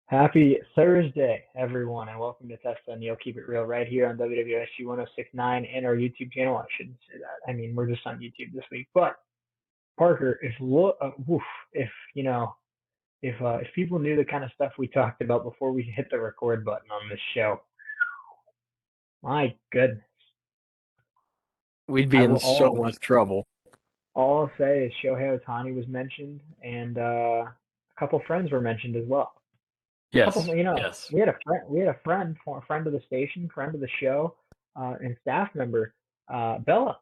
Happy Thursday, everyone, and welcome to Testa and Neal. Keep it real right here on WWSG 1069 and our YouTube channel. I shouldn't say that. I mean, we're just on YouTube this week. But Parker, if you know, if people knew the kind of stuff we talked about before we hit the record button on this show, my goodness, We'd be I in will so much trouble. all I'll say is Shohei Ohtani was mentioned, and a couple friends were mentioned as well. Couple, Yes, yes. we had a friend of the station, friend of the show, and staff member, Bella,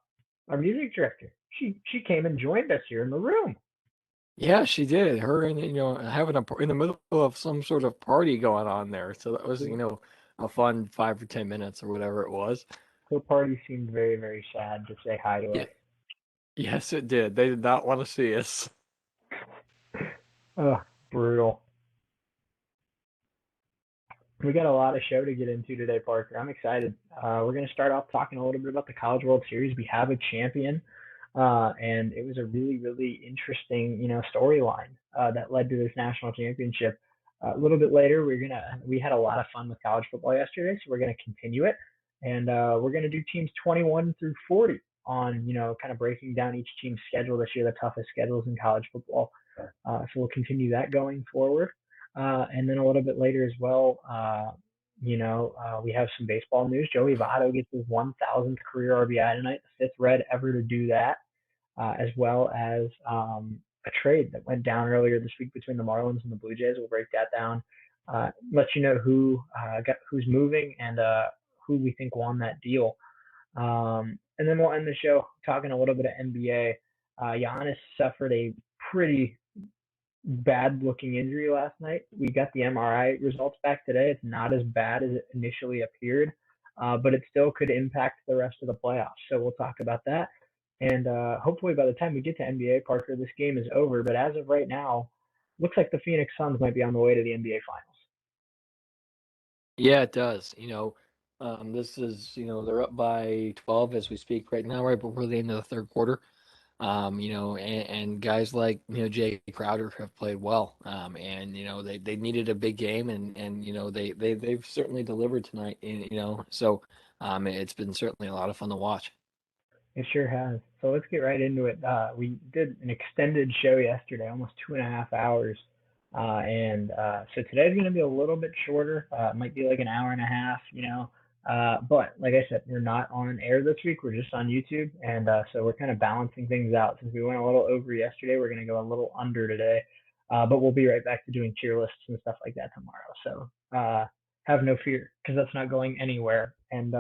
our music director. She came and joined us here in the room. Yeah, she did. Her and having in the middle of some sort of party going on there. So that was, a fun 5 or 10 minutes or whatever it was. Her party seemed very, very sad to say hi to Yeah, us. yes, it did. They did not want to see us. Ugh, brutal. We got a lot of show to get into today, Parker. I'm excited. We're going to start off talking a little bit about the College World Series. We have a champion, and it was a really, really interesting, storyline that led to this national championship. A little bit later, we had a lot of fun with college football yesterday, so we're gonna continue it, and we're gonna do teams 21 through 40 on, kind of breaking down each team's schedule this year, the toughest schedules in college football. So we'll continue that going forward. And then a little bit later as well, we have some baseball news. Joey Votto gets his 1,000th career RBI tonight, the fifth Red ever to do that, as well as a trade that went down earlier this week between the Marlins and the Blue Jays. We'll break that down, let you know who's moving and who we think won that deal. And then we'll end the show talking a little bit of NBA. Giannis suffered a pretty bad looking injury last night. We got the MRI results back today. It's not as bad as it initially appeared, but it still could impact the rest of the playoffs. So we'll talk about that. And hopefully by the time we get to NBA, Parker, this game is over. But as of right now, looks like the Phoenix Suns might be on the way to the NBA Finals. Yeah, it does. This is, they're up by 12 as we speak right now, right before the end of the third quarter. And guys like, Jay Crowder have played well. And, they needed a big game and they've certainly delivered tonight, so it's been certainly a lot of fun to watch. It sure has. So let's get right into it. We did an extended show yesterday, almost 2.5 hours. And so today's going to be a little bit shorter. It might be like an hour and a half, But like I said, we're not on air this week. We're just on YouTube. And so we're kind of balancing things out. Since we went a little over yesterday, we're going to go a little under today. But we'll be right back to doing tier lists and stuff like that tomorrow. So have no fear because that's not going anywhere. And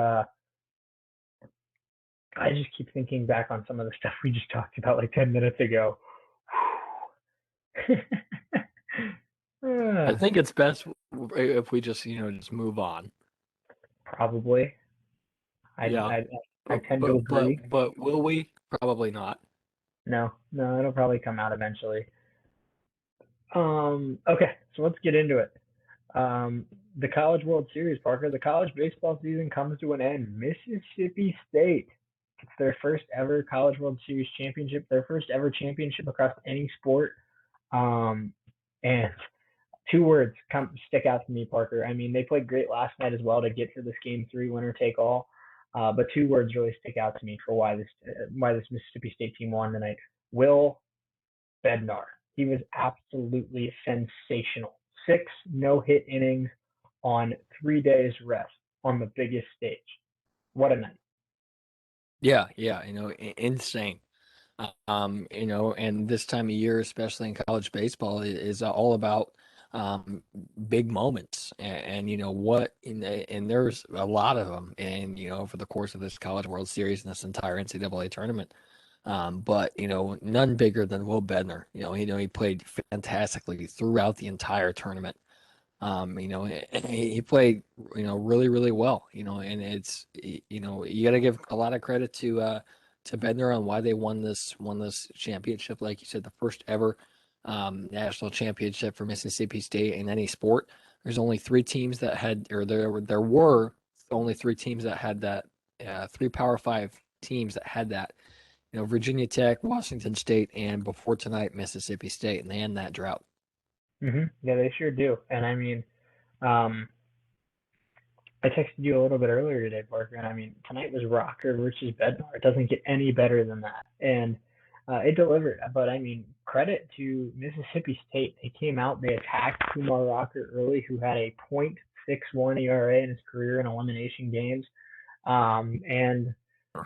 I just keep thinking back on some of the stuff we just talked about like 10 minutes ago. I think it's best if we just move on. Probably. I, Yeah. I, I But tend to but agree. but but will we? Probably not. No, no, it'll probably come out eventually. Okay, so let's get into it. The College World Series, Parker. The college baseball season comes to an end. Mississippi State gets their first ever College World Series championship, their first ever championship across any sport. And two words stick out to me, Parker. I mean, they played great last night as well to get to this Game 3 winner take all. But two words really stick out to me for why this Mississippi State team won tonight. Will Bednar. He was absolutely sensational. Six no-hit innings on 3 days rest on the biggest stage. What a night. Yeah, yeah, insane. And this time of year, especially in college baseball, is all about big moments, and and there's a lot of them, and for the course of this College World Series and this entire NCAA tournament. But none bigger than Will Bednar. He played fantastically throughout the entire tournament. He played, really, really well, and you got to give a lot of credit to Bednar on why they won this championship. Like you said, the first ever national championship for Mississippi State in any sport. There's only three teams that had, or there were only three teams that had that, three Power Five teams that had that. Virginia Tech, Washington State, and before tonight, Mississippi State, and they end that drought. Yeah, they sure do. And I mean, Um, I texted you a little bit earlier today, Parker, and I mean, tonight was Rocker versus Bednar. It doesn't get any better than that. And it delivered. But I mean, credit to Mississippi State. They came out, they attacked Kumar Rocker early, who had a .61 ERA in his career in elimination games. And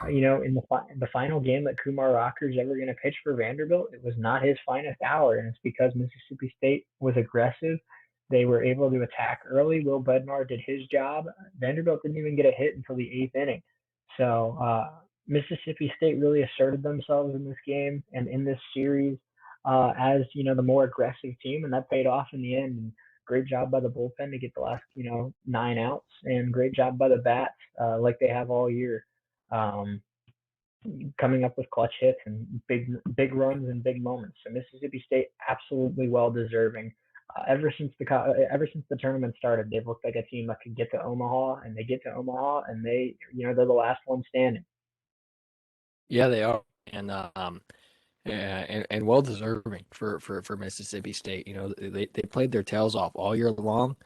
you know, in the final game that Kumar Rocker is ever going to pitch for Vanderbilt, it was not his finest hour, and it's because Mississippi State was aggressive. They were able to attack early. Will Bednar did his job. Vanderbilt didn't even get a hit until the eighth inning. So Mississippi State really asserted themselves in this game and in this series as you know the more aggressive team, and that paid off in the end. And great job by the bullpen to get the last you know 9 outs, and great job by the bats like they have all year um, coming up with clutch hits and big runs and big moments. So Mississippi State absolutely well deserving. Ever since the tournament started, they've looked like a team that could get to Omaha, and they get to Omaha, and they you know they're the last one standing. Yeah, they are, and yeah, and well deserving for Mississippi State. You know, they played their tails off all year long.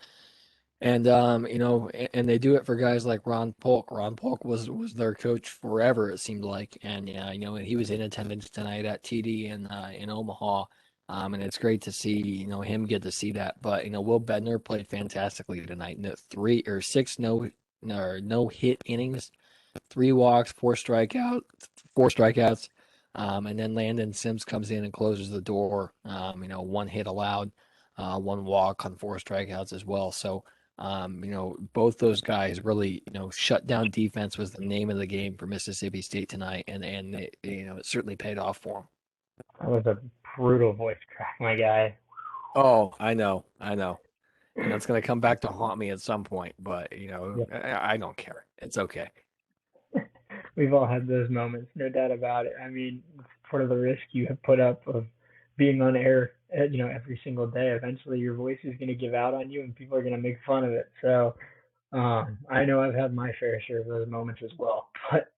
And you know, and they do it for guys like Ron Polk. Ron Polk was their coach forever, it seemed like, and yeah, you know, and he was in attendance tonight at TD in Omaha. And it's great to see you know him get to see that. But you know, Will Bednar played fantastically tonight. In the 3 or 6 no hit innings, 3 walks, 4 strikeouts, and then Landon Sims comes in and closes the door. You know, 1 hit allowed, 1 walk on 4 strikeouts as well. So. You know, both those guys really, you know, shut down defense was the name of the game for Mississippi State tonight, and it, you know, it certainly paid off for them. That was a brutal voice crack, my guy. Oh, I know, and that's gonna come back to haunt me at some point, but you know, Yeah. I don't care. It's okay. We've all had those moments, no doubt about it. I mean, part of the risk you have put up of being on air, you know, every single day. Eventually, your voice is going to give out on you, and people are going to make fun of it. So, I know I've had my fair share of those moments as well. But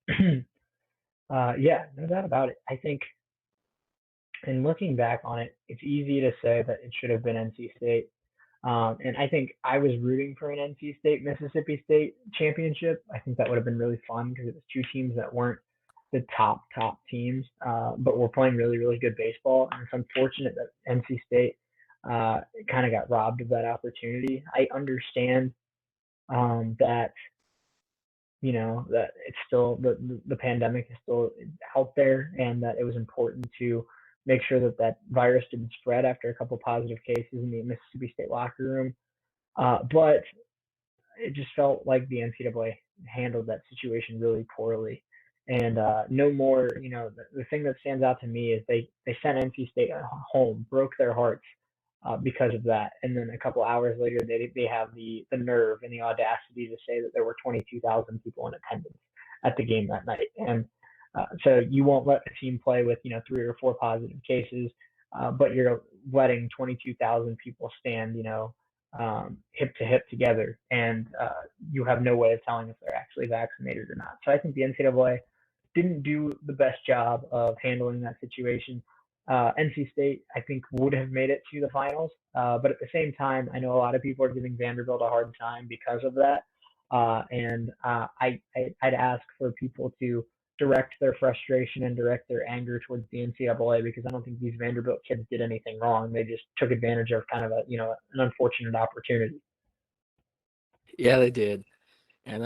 yeah, no doubt about it. I think, in looking back on it, it's easy to say that it should have been NC State. And I think I was rooting for an NC State Mississippi State championship. I think that would have been really fun because it was two teams that weren't the top teams, but were playing really good baseball. And it's unfortunate that NC State kind of got robbed of that opportunity. I understand that you know that it's still the pandemic is still out there, and that it was important to make sure that that virus didn't spread after a couple positive cases in the Mississippi State locker room. But it just felt like the NCAA handled that situation really poorly. And no more, you know, the thing that stands out to me is they sent NC State home, broke their hearts because of that. And then a couple hours later, they have the nerve and the audacity to say that there were 22,000 people in attendance at the game that night. And so you won't let a team play with you know 3 or 4 positive cases, but you're letting 22,000 people stand you know hip to hip together, and you have no way of telling if they're actually vaccinated or not. So I think the NCAA didn't do the best job of handling that situation. NC State, I think, would have made it to the finals, but at the same time, I know a lot of people are giving Vanderbilt a hard time because of that. I'd ask for people to direct their frustration and direct their anger towards the NCAA because I don't think these Vanderbilt kids did anything wrong. They just took advantage of kind of a you know an unfortunate opportunity. Yeah, they did. And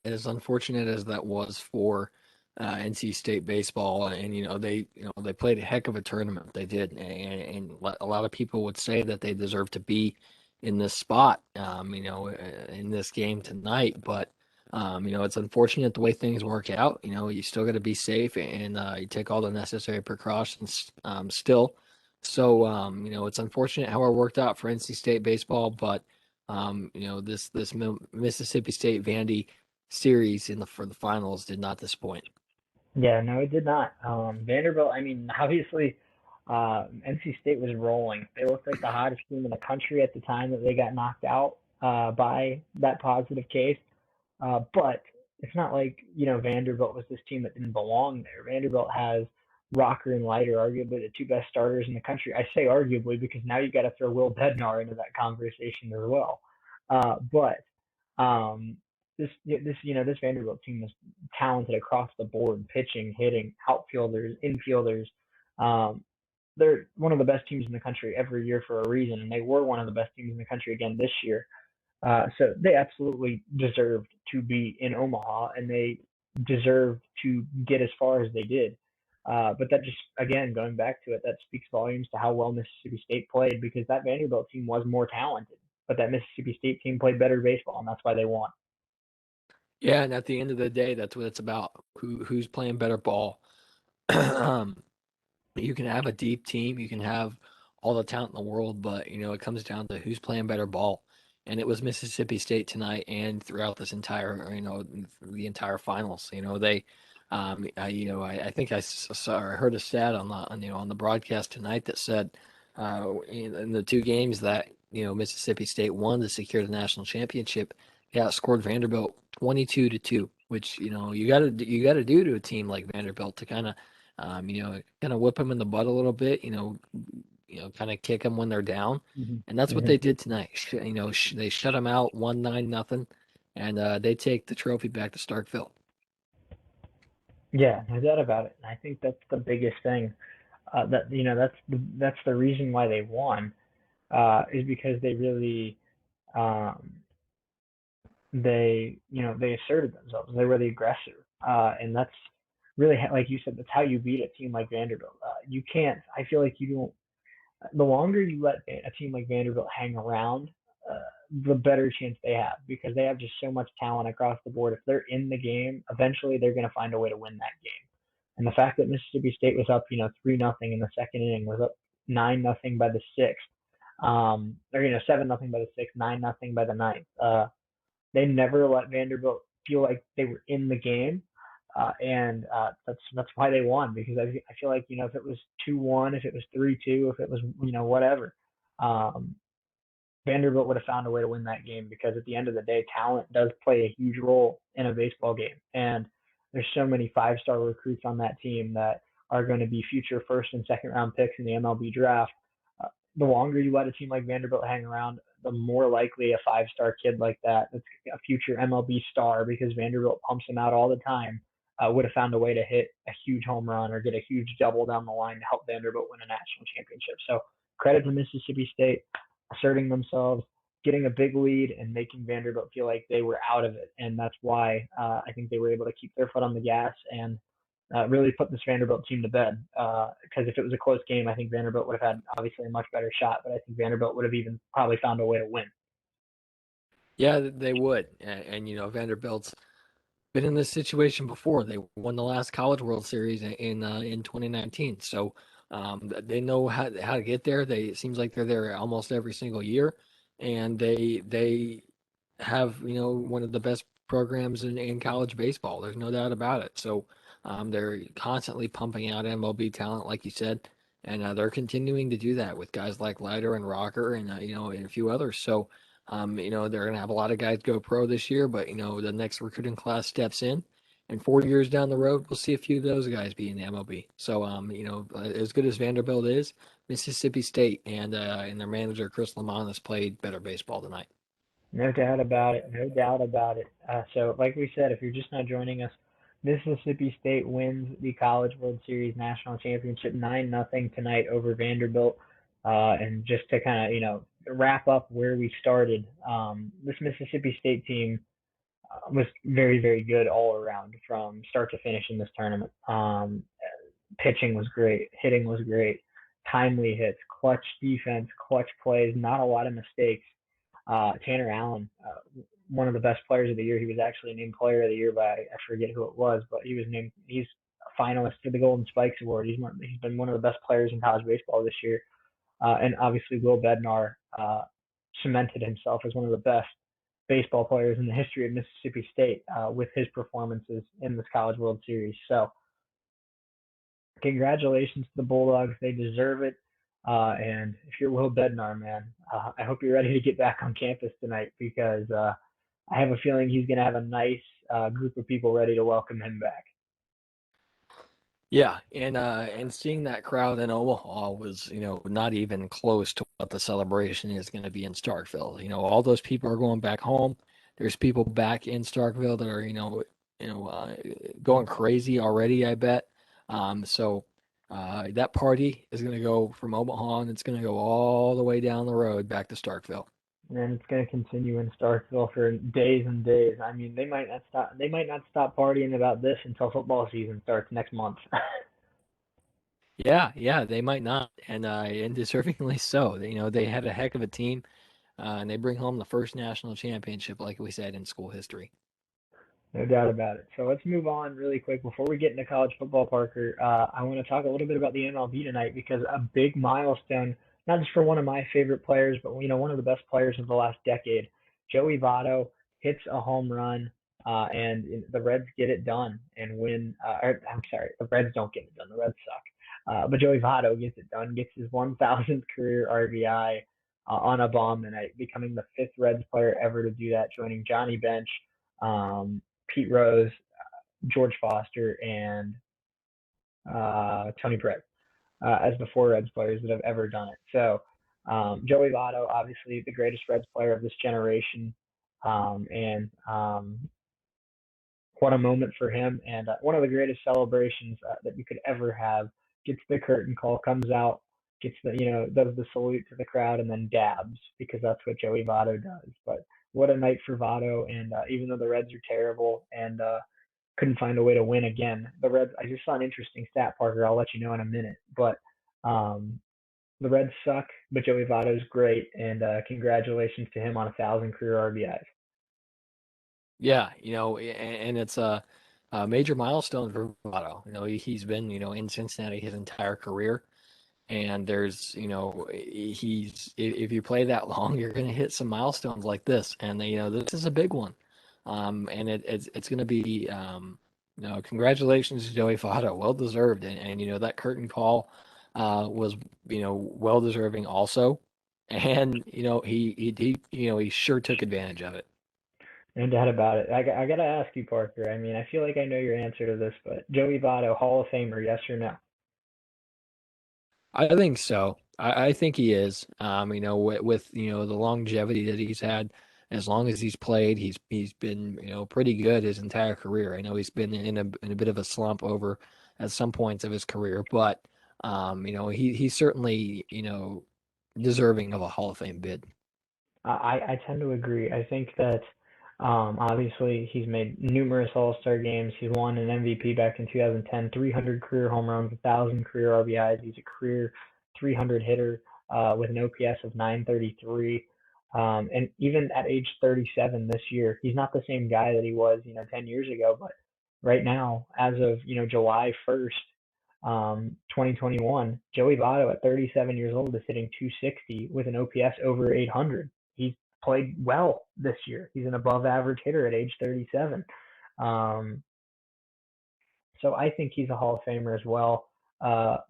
as unfortunate as that was for NC State baseball, and you know they played a heck of a tournament. They did, and a lot of people would say that they deserve to be in this spot, you know, in this game tonight. But you know, it's unfortunate the way things work out. You know, you still got to be safe, and you take all the necessary precautions still. So you know, it's unfortunate how it worked out for NC State baseball, but you know, this Mississippi State Vandy series in the for the finals did not disappoint. Yeah, no, it did not. Vanderbilt, I mean, obviously, NC State was rolling. They looked like the hottest team in the country at the time that they got knocked out by that positive case. But it's not like, you know, Vanderbilt was this team that didn't belong there. Vanderbilt has Rocker and Leiter, arguably the two best starters in the country. I say arguably because now you got to throw Will Bednar into that conversation as well. But this Vanderbilt team is talented across the board, pitching, hitting, outfielders, infielders. Um, they're one of the best teams in the country every year for a reason, and they were one of the best teams in the country again this year. So they absolutely deserved to be in Omaha, and they deserved to get as far as they did. But that just, again, going back to it, that speaks volumes to how well Mississippi State played, because that Vanderbilt team was more talented, but that Mississippi State team played better baseball, and that's why they won. Yeah, and at the end of the day, that's what it's about. Who's playing better ball? um, you can have a deep team, you can have all the talent in the world, but it comes down to who's playing better ball. And it was Mississippi State tonight and throughout this entire, the entire finals. I think I heard a stat on the broadcast tonight that said in the two games that Mississippi State won to secure the national championship, they outscored Vanderbilt 22-2, which you gotta do to a team like Vanderbilt to kind of whip them in the butt a little bit, kind of kick them when they're down, Mm-hmm. and that's what Mm-hmm. they did tonight. They shut them out 1-9-0, and they take the trophy back to Starkville. Yeah, no doubt about it. And I think that's the biggest thing. That's the reason why they won. Is because they really um, they asserted themselves. They were the aggressor, and that's really like you said. That's how you beat a team like Vanderbilt. You can't. I feel like you don't. The longer you let a team like Vanderbilt hang around, uh, the better chance they have, because they have just so much talent across the board. If they're in the game, eventually they're going to find a way to win that game. And the fact that Mississippi State was up, 3-0 in the second inning, was up 9-0 by the sixth, or 7-0 by the sixth, 9-0 by the ninth. They never let Vanderbilt feel like they were in the game, and that's why they won. Because I feel like if it was 2-1, if it was 3-2, if it was whatever, um, Vanderbilt would have found a way to win that game, because at the end of the day, talent does play a huge role in a baseball game. And there's so many five-star recruits on that team that are going to be future first and second round picks in the MLB draft. The longer you let a team like Vanderbilt hang around, the more likely a five-star kid like that's a future MLB star, because Vanderbilt pumps him out all the time, would have found a way to hit a huge home run or get a huge double down the line to help Vanderbilt win a national championship. So credit to Mississippi State asserting themselves, getting a big lead, and making Vanderbilt feel like they were out of it. And that's why I think they were able to keep their foot on the gas and really put this Vanderbilt team to bed. Because if it was a close game, I think Vanderbilt would have had obviously a much better shot, but I think Vanderbilt would have even probably found a way to win. Yeah, they would, and Vanderbilt's been in this situation before. They won the last College World Series in 2019, so they know how to get there. It seems like they're there almost every single year, and they have one of the best programs in college baseball. There's no doubt about it. So they're constantly pumping out MLB talent, like you said, and they're continuing to do that with guys like Leiter and Rocker and and a few others. So. They're going to have a lot of guys go pro this year, but the next recruiting class steps in, and 4 years down the road, we'll see a few of those guys be in the MLB. So, as good as Vanderbilt is, Mississippi State and their manager Chris Lamont has played better baseball tonight. No doubt about it. No doubt about it. So, like we said, if you're just now joining us, Mississippi State wins the College World Series National Championship 9-0 tonight over Vanderbilt. And just to kind of wrap up where we started, this Mississippi State team was very, very good all around from start to finish in this tournament. Pitching was great, hitting was great, timely hits, clutch defense, clutch plays, not a lot of mistakes. Tanner Allen, one of the best players of the year. He was actually named Player of the Year by, I forget who it was, but he was named. He's a finalist for the Golden Spikes Award. He's been one of the best players in college baseball this year. And obviously, Will Bednar cemented himself as one of the best baseball players in the history of Mississippi State with his performances in this College World Series. So, congratulations to the Bulldogs. They deserve it. And if you're Will Bednar, man, I hope you're ready to get back on campus tonight, because I have a feeling he's going to have a nice group of people ready to welcome him back. Yeah, and seeing that crowd in Omaha was not even close to but the celebration is going to be in Starkville. All those people are going back home. There's people back in Starkville that are, going crazy already, I bet. So that party is going to go from Omaha and it's going to go all the way down the road back to Starkville. And it's going to continue in Starkville for days and days. I mean, they might not stop. They might not stop partying about this until football season starts next month. Yeah, yeah, they might not, and deservingly so. They had a heck of a team, and they bring home the first national championship, like we said, in school history. No doubt about it. So let's move on really quick before we get into college football, Parker. I want to talk a little bit about the MLB tonight because a big milestone, not just for one of my favorite players, but one of the best players of the last decade. Joey Votto hits a home run, and the Reds get it done and win. I'm sorry, the Reds don't get it done. The Reds suck. But Joey Votto gets it done, gets his 1,000th career RBI on a bomb tonight, becoming the fifth Reds player ever to do that, joining Johnny Bench. Pete Rose, George Foster, and Tony Perez as the four Reds players that have ever done it. So Joey Votto, obviously the greatest Reds player of this generation, and what a moment for him, and one of the greatest celebrations that you could ever have. Gets the curtain call, comes out, gets does the salute to the crowd, and then dabs because that's what Joey Votto does. But what a night for Votto, and even though the Reds are terrible and couldn't find a way to win again. The Reds. I just saw an interesting stat, Parker. I'll let you know in a minute. But um, the Reds suck, but Joey Votto's great, and congratulations to him on 1,000 career RBIs. Yeah, and it's a major milestone for Votto. He's been, in Cincinnati his entire career. And there's, if you play that long, you're going to hit some milestones like this. And, this is a big one. And it's going to be, congratulations to Joey Votto. Well deserved. And, that curtain call was, well deserving also. And, he sure took advantage of it. No doubt about it. I got to ask you, Parker. I mean, I feel like I know your answer to this, but Joey Votto, Hall of Famer, yes or no? I think so. I think he is. With the longevity that he's had, as long as he's played, he's been pretty good his entire career. I know he's been in a bit of a slump over at some points of his career, but he's certainly deserving of a Hall of Fame bid. I tend to agree. I think that obviously he's made numerous All-Star games. He won an MVP back in 2010, 300 career home runs, 1,000 career RBIs. He's a career 300 hitter with an OPS of 933. And even at age 37 this year, he's not the same guy that he was, 10 years ago. But right now, as of, July 1st, 2021, Joey Votto at 37 years old is hitting 260 with an OPS over 800. He's played well this year. He's an above average hitter at age 37. Um, so I think he's a Hall of Famer as well.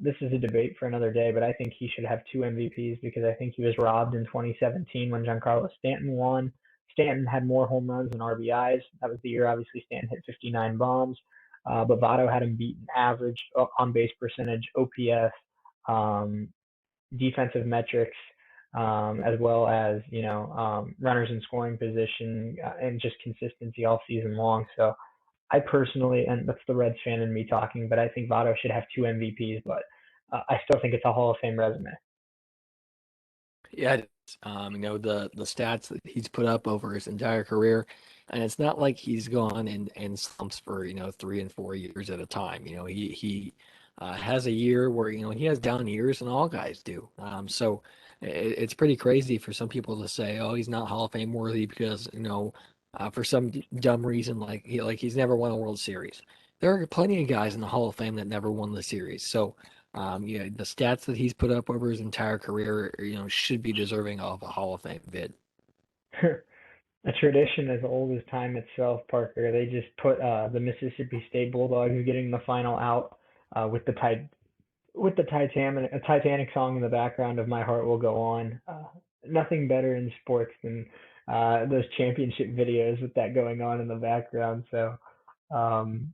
This is a debate for another day, but I think he should have two MVPs because I think he was robbed in 2017 when Giancarlo Stanton won. Stanton had more home runs than RBIs. That was the year, obviously, Stanton hit 59 bombs. But Votto had him beaten average on base percentage, OPS, um, defensive metrics, as well as runners in scoring position and just consistency all season long. So I personally, and that's the Reds fan in me talking, but I think Votto should have two MVPs. But I still think it's a Hall of Fame resume. Yeah, it is. The stats that he's put up over his entire career, and it's not like he's gone in slumps for 3 and 4 years at a time. He has a year where he has down years, and all guys do. So it's pretty crazy for some people to say, oh, he's not Hall of Fame worthy because for some dumb reason he's never won a World Series. There are plenty of guys in the Hall of Fame that never won the series. So the stats that he's put up over his entire career, should be deserving of a Hall of Fame bid. A tradition as old as time itself, Parker. They just put the Mississippi State Bulldogs getting the final out with the Titanic song in the background of "My Heart Will Go On." Nothing better in sports than those championship videos with that going on in the background. So um,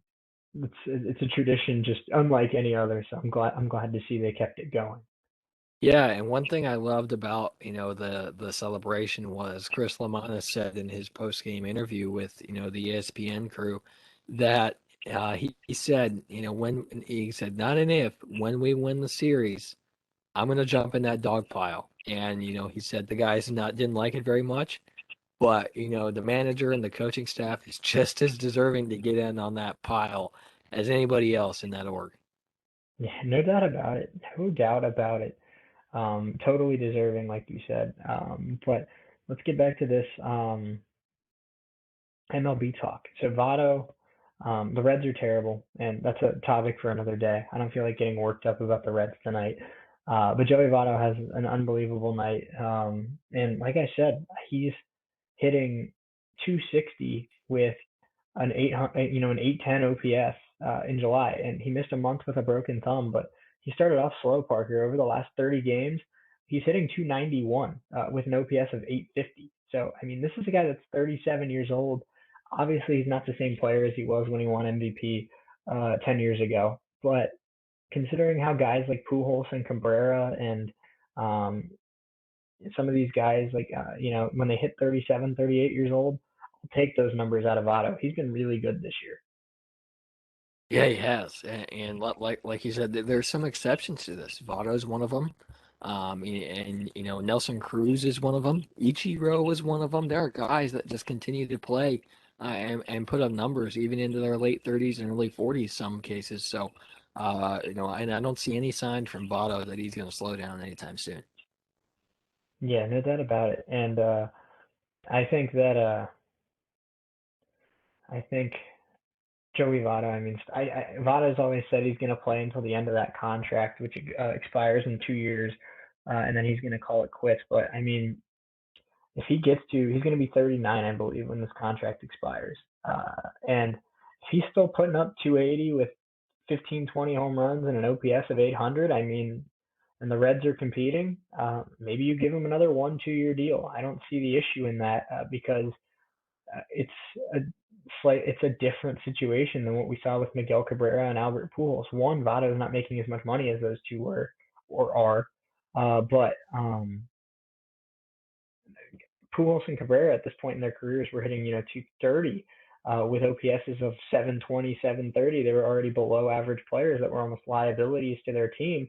it's a tradition just unlike any other. So I'm glad to see they kept it going. Yeah, and one thing I loved about, the celebration was Chris Lamanna said in his post-game interview with, the ESPN crew that he said, he said, not an if, when we win the series, I'm gonna jump in that dog pile. And, he said the guys not didn't like it very much, but, the manager and the coaching staff is just as deserving to get in on that pile as anybody else in that org. Yeah, no doubt about it. No doubt about it. Totally deserving, like you said. But let's get back to this MLB talk. So Votto, the Reds are terrible, and that's a topic for another day. I don't feel like getting worked up about the Reds tonight. But Joey Votto has an unbelievable night. And like I said, he's hitting 260 with an 800, an 810 OPS in July, and he missed a month with a broken thumb. But he started off slow, Parker. Over the last 30 games, he's hitting 291 with an OPS of 850. So I mean, this is a guy that's 37 years old. Obviously, he's not the same player as he was when he won MVP 10 years ago. But considering how guys like Pujols and Cabrera and um, some of these guys, like, when they hit 37, 38 years old, I'll take those numbers out of Otto. He's been really good this year. Yeah, he has, and like you said, there's some exceptions to this. Votto's one of them, and Nelson Cruz is one of them. Ichiro is one of them. There are guys that just continue to play and put up numbers even into their late 30s and early 40s some cases. So, and I don't see any sign from Votto that he's going to slow down anytime soon. Yeah, no doubt about it. And I think that I think Joey Votto. I mean, Votto's always said he's going to play until the end of that contract, which expires in 2 years, and then he's going to call it quits. But I mean, if he gets to, he's going to be 39, I believe, when this contract expires. And if he's still putting up 280 with 15, 20 home runs and an OPS of 800, I mean, and the Reds are competing, maybe you give him another 1, 2 year deal. I don't see the issue in that because it's a it's a different situation than what we saw with Miguel Cabrera and Albert Pujols. One, Votto is not making as much money as those two were or are, but Pujols and Cabrera at this point in their careers were hitting 230 with OPSs of 720, 730. They were already below average players that were almost liabilities to their team.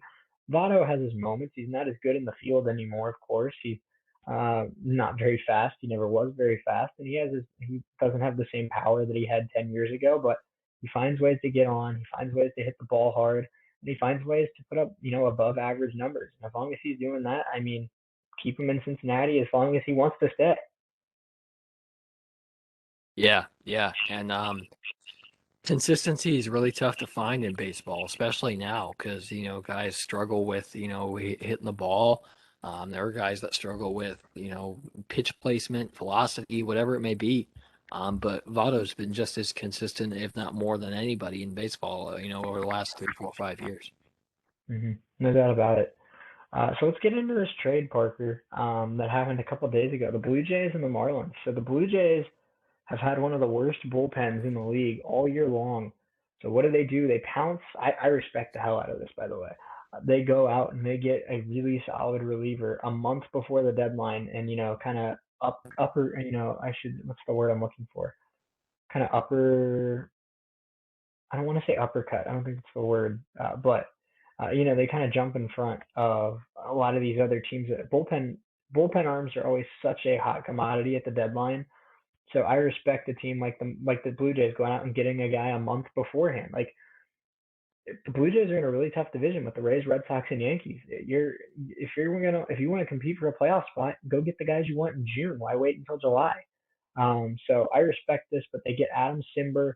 Votto has his moments. He's not as good in the field anymore, of course. He's not very fast. He never was very fast, and he doesn't have the same power that he had 10 years ago. But he finds ways to get on. He finds ways to hit the ball hard, and he finds ways to put up above average numbers. And as long as he's doing that, I mean, keep him in Cincinnati as long as he wants to stay. Yeah, yeah, and consistency is really tough to find in baseball, especially now, because guys struggle with hitting the ball. There are guys that struggle with pitch placement, velocity, whatever it may be. But Votto's been just as consistent, if not more than anybody in baseball, over the last 3, 4, 5 years. No doubt about it. So let's get into this trade, Parker, that happened a couple of days ago. The Blue Jays and the Marlins. So the Blue Jays have had one of the worst bullpens in the league all year long. So what do? They pounce. I respect the hell out of this, by the way. They go out and they get a really solid reliever a month before the deadline, and kind of upper. I should. What's the word I'm looking for? Kind of upper. I don't want to say uppercut. I don't think it's the word, but they kind of jump in front of a lot of these other teams. Bullpen arms are always such a hot commodity at the deadline. So I respect a team like the Blue Jays going out and getting a guy a month beforehand. Like the Blue Jays are in a really tough division with the Rays, Red Sox, and Yankees. If you want to compete for a playoff spot, go get the guys you want in June. Why wait until July? So I respect this, but they get Adam Simber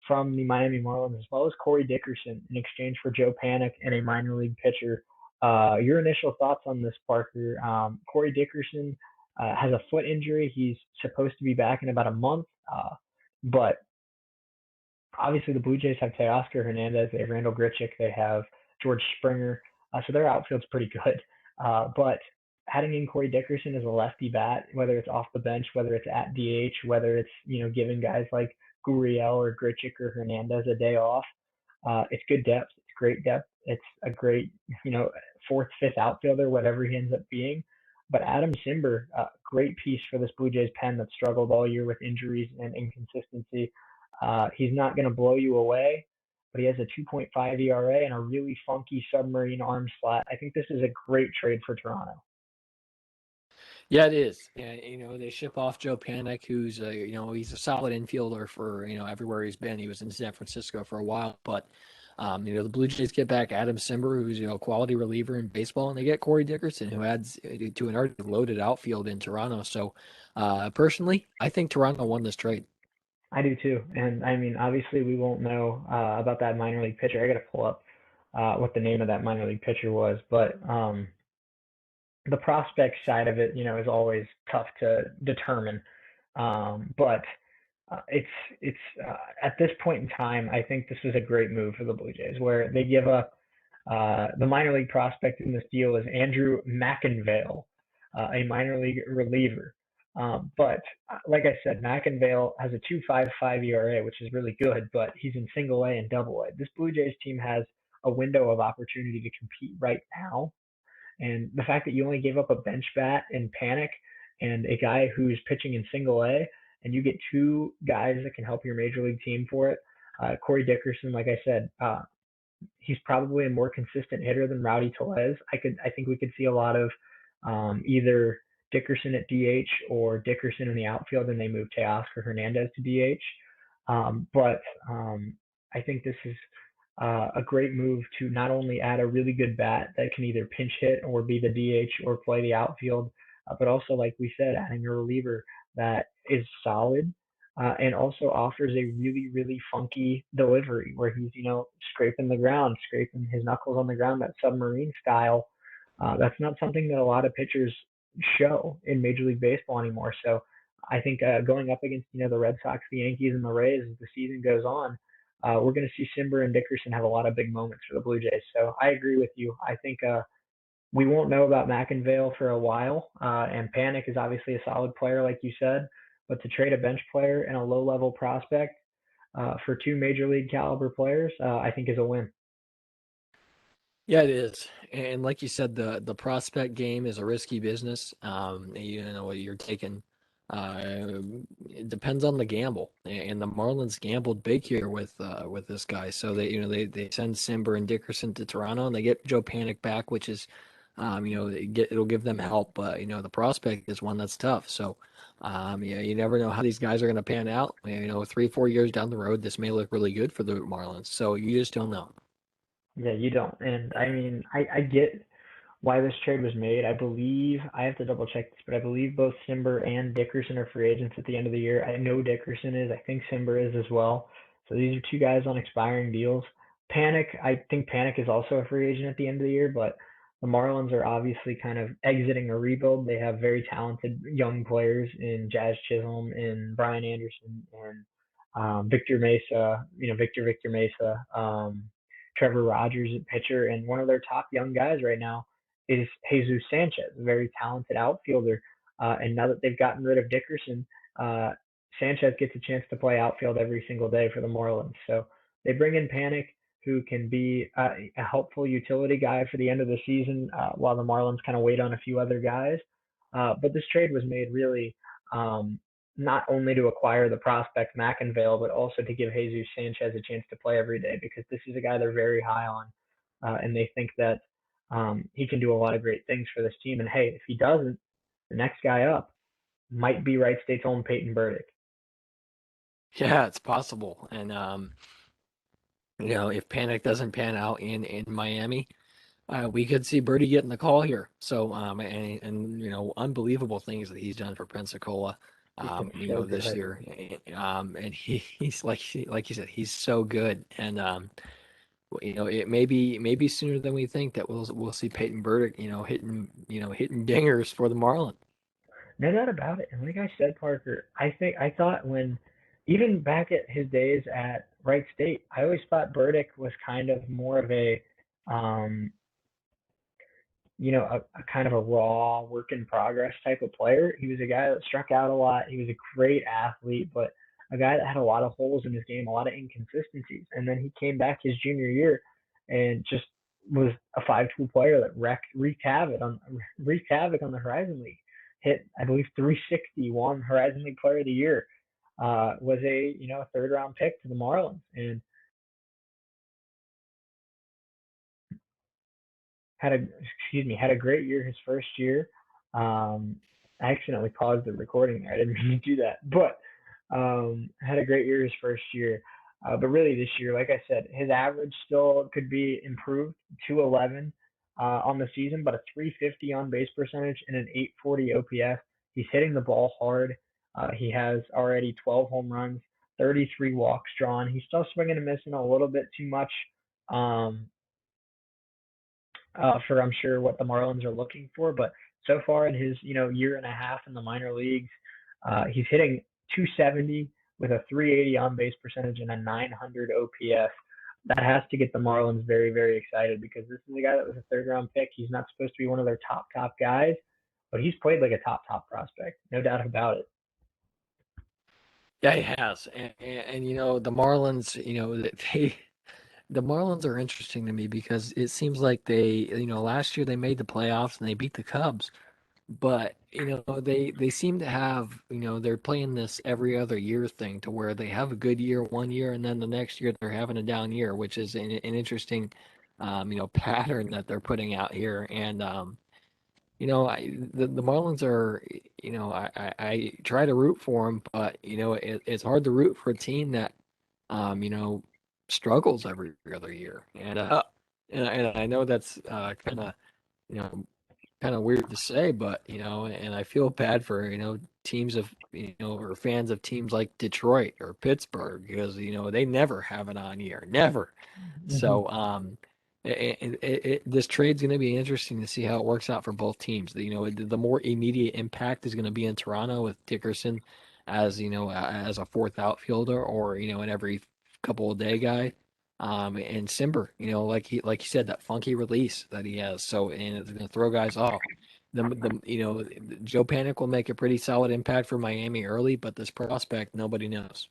from the Miami Marlins as well as Corey Dickerson in exchange for Joe Panic and a minor league pitcher. Your initial thoughts on this, Parker? Corey Dickerson has a foot injury. He's supposed to be back in about a month, but obviously the Blue Jays have Teoscar Hernandez, they have Randall Grichuk, they have George Springer, so their outfield's pretty good. But adding in Corey Dickerson as a lefty bat, whether it's off the bench, whether it's at DH, whether it's giving guys like Gurriel or Grichuk or Hernandez a day off, it's good depth. It's great depth. It's a great, you know, fourth, fifth outfielder, whatever he ends up being. But Adam Simber, great piece for this Blue Jays pen that struggled all year with injuries and inconsistency. He's not going to blow you away, but he has a 2.5 ERA and a really funky submarine arm slot. I think this is a great trade for Toronto. Yeah, it is. And they ship off Joe Panic, who's he's a solid infielder for everywhere he's been. He was in San Francisco for a while, but the Blue Jays get back Adam Simber, who's a quality reliever in baseball, and they get Corey Dickerson, who adds to an already loaded outfield in Toronto. So, personally, I think Toronto won this trade. I do too, and I mean, obviously, we won't know about that minor league pitcher. I got to pull up what the name of that minor league pitcher was, but the prospect side of it, is always tough to determine. But it's at this point in time, I think this was a great move for the Blue Jays, where they give up the minor league prospect in this deal is Andrew McInvale, a minor league reliever. But like I said, McInvale has a 2.55 ERA, which is really good, but he's in single A and double A. This Blue Jays team has a window of opportunity to compete right now, and the fact that you only gave up a bench bat in Panic and a guy who's pitching in single A, and you get two guys that can help your major league team for it. Corey Dickerson, like I said, he's probably a more consistent hitter than Rowdy Tellez. I think we could see a lot of either Dickerson at DH or Dickerson in the outfield, and they move Teoscar Hernandez to DH. But I think this is a great move to not only add a really good bat that can either pinch hit or be the DH or play the outfield, but also, like we said, adding a reliever that is solid and also offers a really, really funky delivery where he's, scraping the ground, scraping his knuckles on the ground, that submarine style. That's not something that a lot of pitchers show in Major League Baseball anymore. So I think going up against, the Red Sox, the Yankees, and the Rays as the season goes on, we're going to see Simber and Dickerson have a lot of big moments for the Blue Jays. So I agree with you. I think we won't know about McInvale for a while, and Panic is obviously a solid player, like you said. But to trade a bench player and a low-level prospect for two major league caliber players, I think is a win. Yeah, it is. And like you said, the prospect game is a risky business. What you're taking. Uh, it depends on the gamble, and the Marlins gambled big here with this guy. So they send Simber and Dickerson to Toronto, and they get Joe Panic back, which is, it'll give them help. But the prospect is one that's tough. So, you never know how these guys are going to pan out. 3-4 years down the road, this may look really good for the Marlins. So you just don't know. Yeah, you don't. And I mean, I get why this trade was made. I believe I have to double check this, but I believe both Simber and Dickerson are free agents at the end of the year. I know Dickerson is. I think Simber is as well. So these are two guys on expiring deals. Panic, I think Panic is also a free agent at the end of the year, but the Marlins are obviously kind of exiting a rebuild. They have very talented young players in Jazz Chisholm, in Brian Anderson, and Victor Mesa. Victor Mesa. Trevor Rogers at pitcher, and one of their top young guys right now is Jesus Sanchez, a very talented outfielder. And now that they've gotten rid of Dickerson, Sanchez gets a chance to play outfield every single day for the Marlins. So they bring in Panic, who can be a helpful utility guy for the end of the season while the Marlins kind of wait on a few other guys. But this trade was made really um, not only to acquire the prospect McInvale, but also to give Jesus Sanchez a chance to play every day because this is a guy they're very high on, and they think that he can do a lot of great things for this team. And hey, if he doesn't, the next guy up might be Wright State's own Peyton Burdick. Yeah, it's possible. And if Panic doesn't pan out in Miami, we could see Birdie getting the call here. So, and unbelievable things that he's done for Pensacola, He's been so this good. year. And he's like you said, he's so good. And it may be sooner than we think that we'll see Peyton Burdick, hitting dingers for the Marlins. No doubt about it. And like I said, Parker, I thought when even back at his days at Wright State, I always thought Burdick was kind of more of um, a kind of a raw work in progress type of player. He was a guy that struck out a lot. He was a great athlete, but a guy that had a lot of holes in his game, a lot of inconsistencies. And then he came back his junior year and just was a 5 tool player that wreaked havoc on the Horizon League. Hit, I believe, 361 Horizon League Player of the Year. Was a third round pick to the Marlins, and had a great year his first year. I accidentally paused the recording there. I didn't mean to do that, but had a great year his first year. But really this year, like I said, his average still could be improved. 211 on the season, but a 350 on base percentage and an 840 OPS. He's hitting the ball hard. He has already 12 home runs, 33 walks drawn. He's still swinging and missing a little bit too much. Um, for I'm sure what the Marlins are looking for. But so far in his year and a half in the minor leagues, he's hitting 270 with a 380 on base percentage and a 900 OPS. That has to get the Marlins very, very excited because this is a guy that was a third round pick. He's not supposed to be one of their top guys, but he's played like a top prospect, no doubt about it. Yeah, he has. And the Marlins, the Marlins are interesting to me because it seems like last year they made the playoffs and they beat the Cubs. But they seem to have they're playing this every other year thing to where they have a good year one year and then the next year they're having a down year, which is an interesting pattern that they're putting out here. And the Marlins are I try to root for them, but it's hard to root for a team that struggles every other year. And I know that's you know kind of weird to say, but and I feel bad for teams of or fans of teams like Detroit or Pittsburgh because they never have an on year, never. Mm-hmm. So this trade's going to be interesting to see how it works out for both teams. The more immediate impact is going to be in Toronto with Dickerson as as a fourth outfielder or an every couple of day guy. And Simber, like he said, that funky release that he has. So, and it's going to throw guys off. Joe Panic will make a pretty solid impact for Miami early, but this prospect, nobody knows.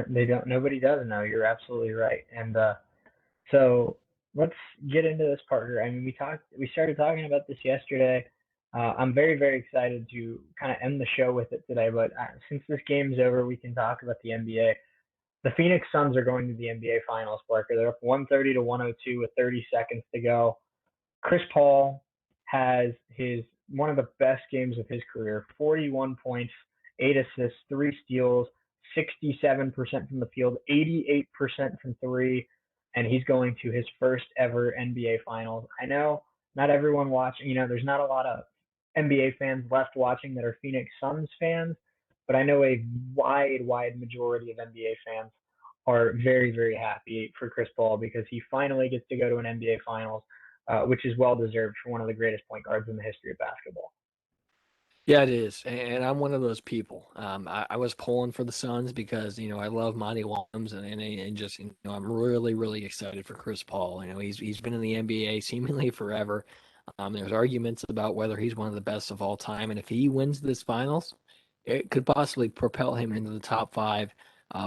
They don't. Nobody does know. You're absolutely right. And so let's get into this, Parker. I mean, we started talking about this yesterday. I'm very, very excited to kind of end the show with it today. But since this game's over, we can talk about the NBA. The Phoenix Suns are going to the NBA Finals, Parker. They're up 130 to 102 with 30 seconds to go. Chris Paul has his one of the best games of his career. 41 points, 8 assists, 3 steals, 67% from the field, 88% from three, and he's going to his first ever NBA Finals. I know not everyone watching. There's not a lot of NBA fans left watching that are Phoenix Suns fans, but I know a wide majority of NBA fans are very, very happy for Chris Paul because he finally gets to go to an NBA Finals, which is well deserved for one of the greatest point guards in the history of basketball. Yeah, it is, and I'm one of those people. I was pulling for the Suns because I love Monty Williams, and just I'm really excited for Chris Paul. He's been in the NBA seemingly forever. There's arguments about whether he's one of the best of all time, and if he wins this finals, it could possibly propel him into the top five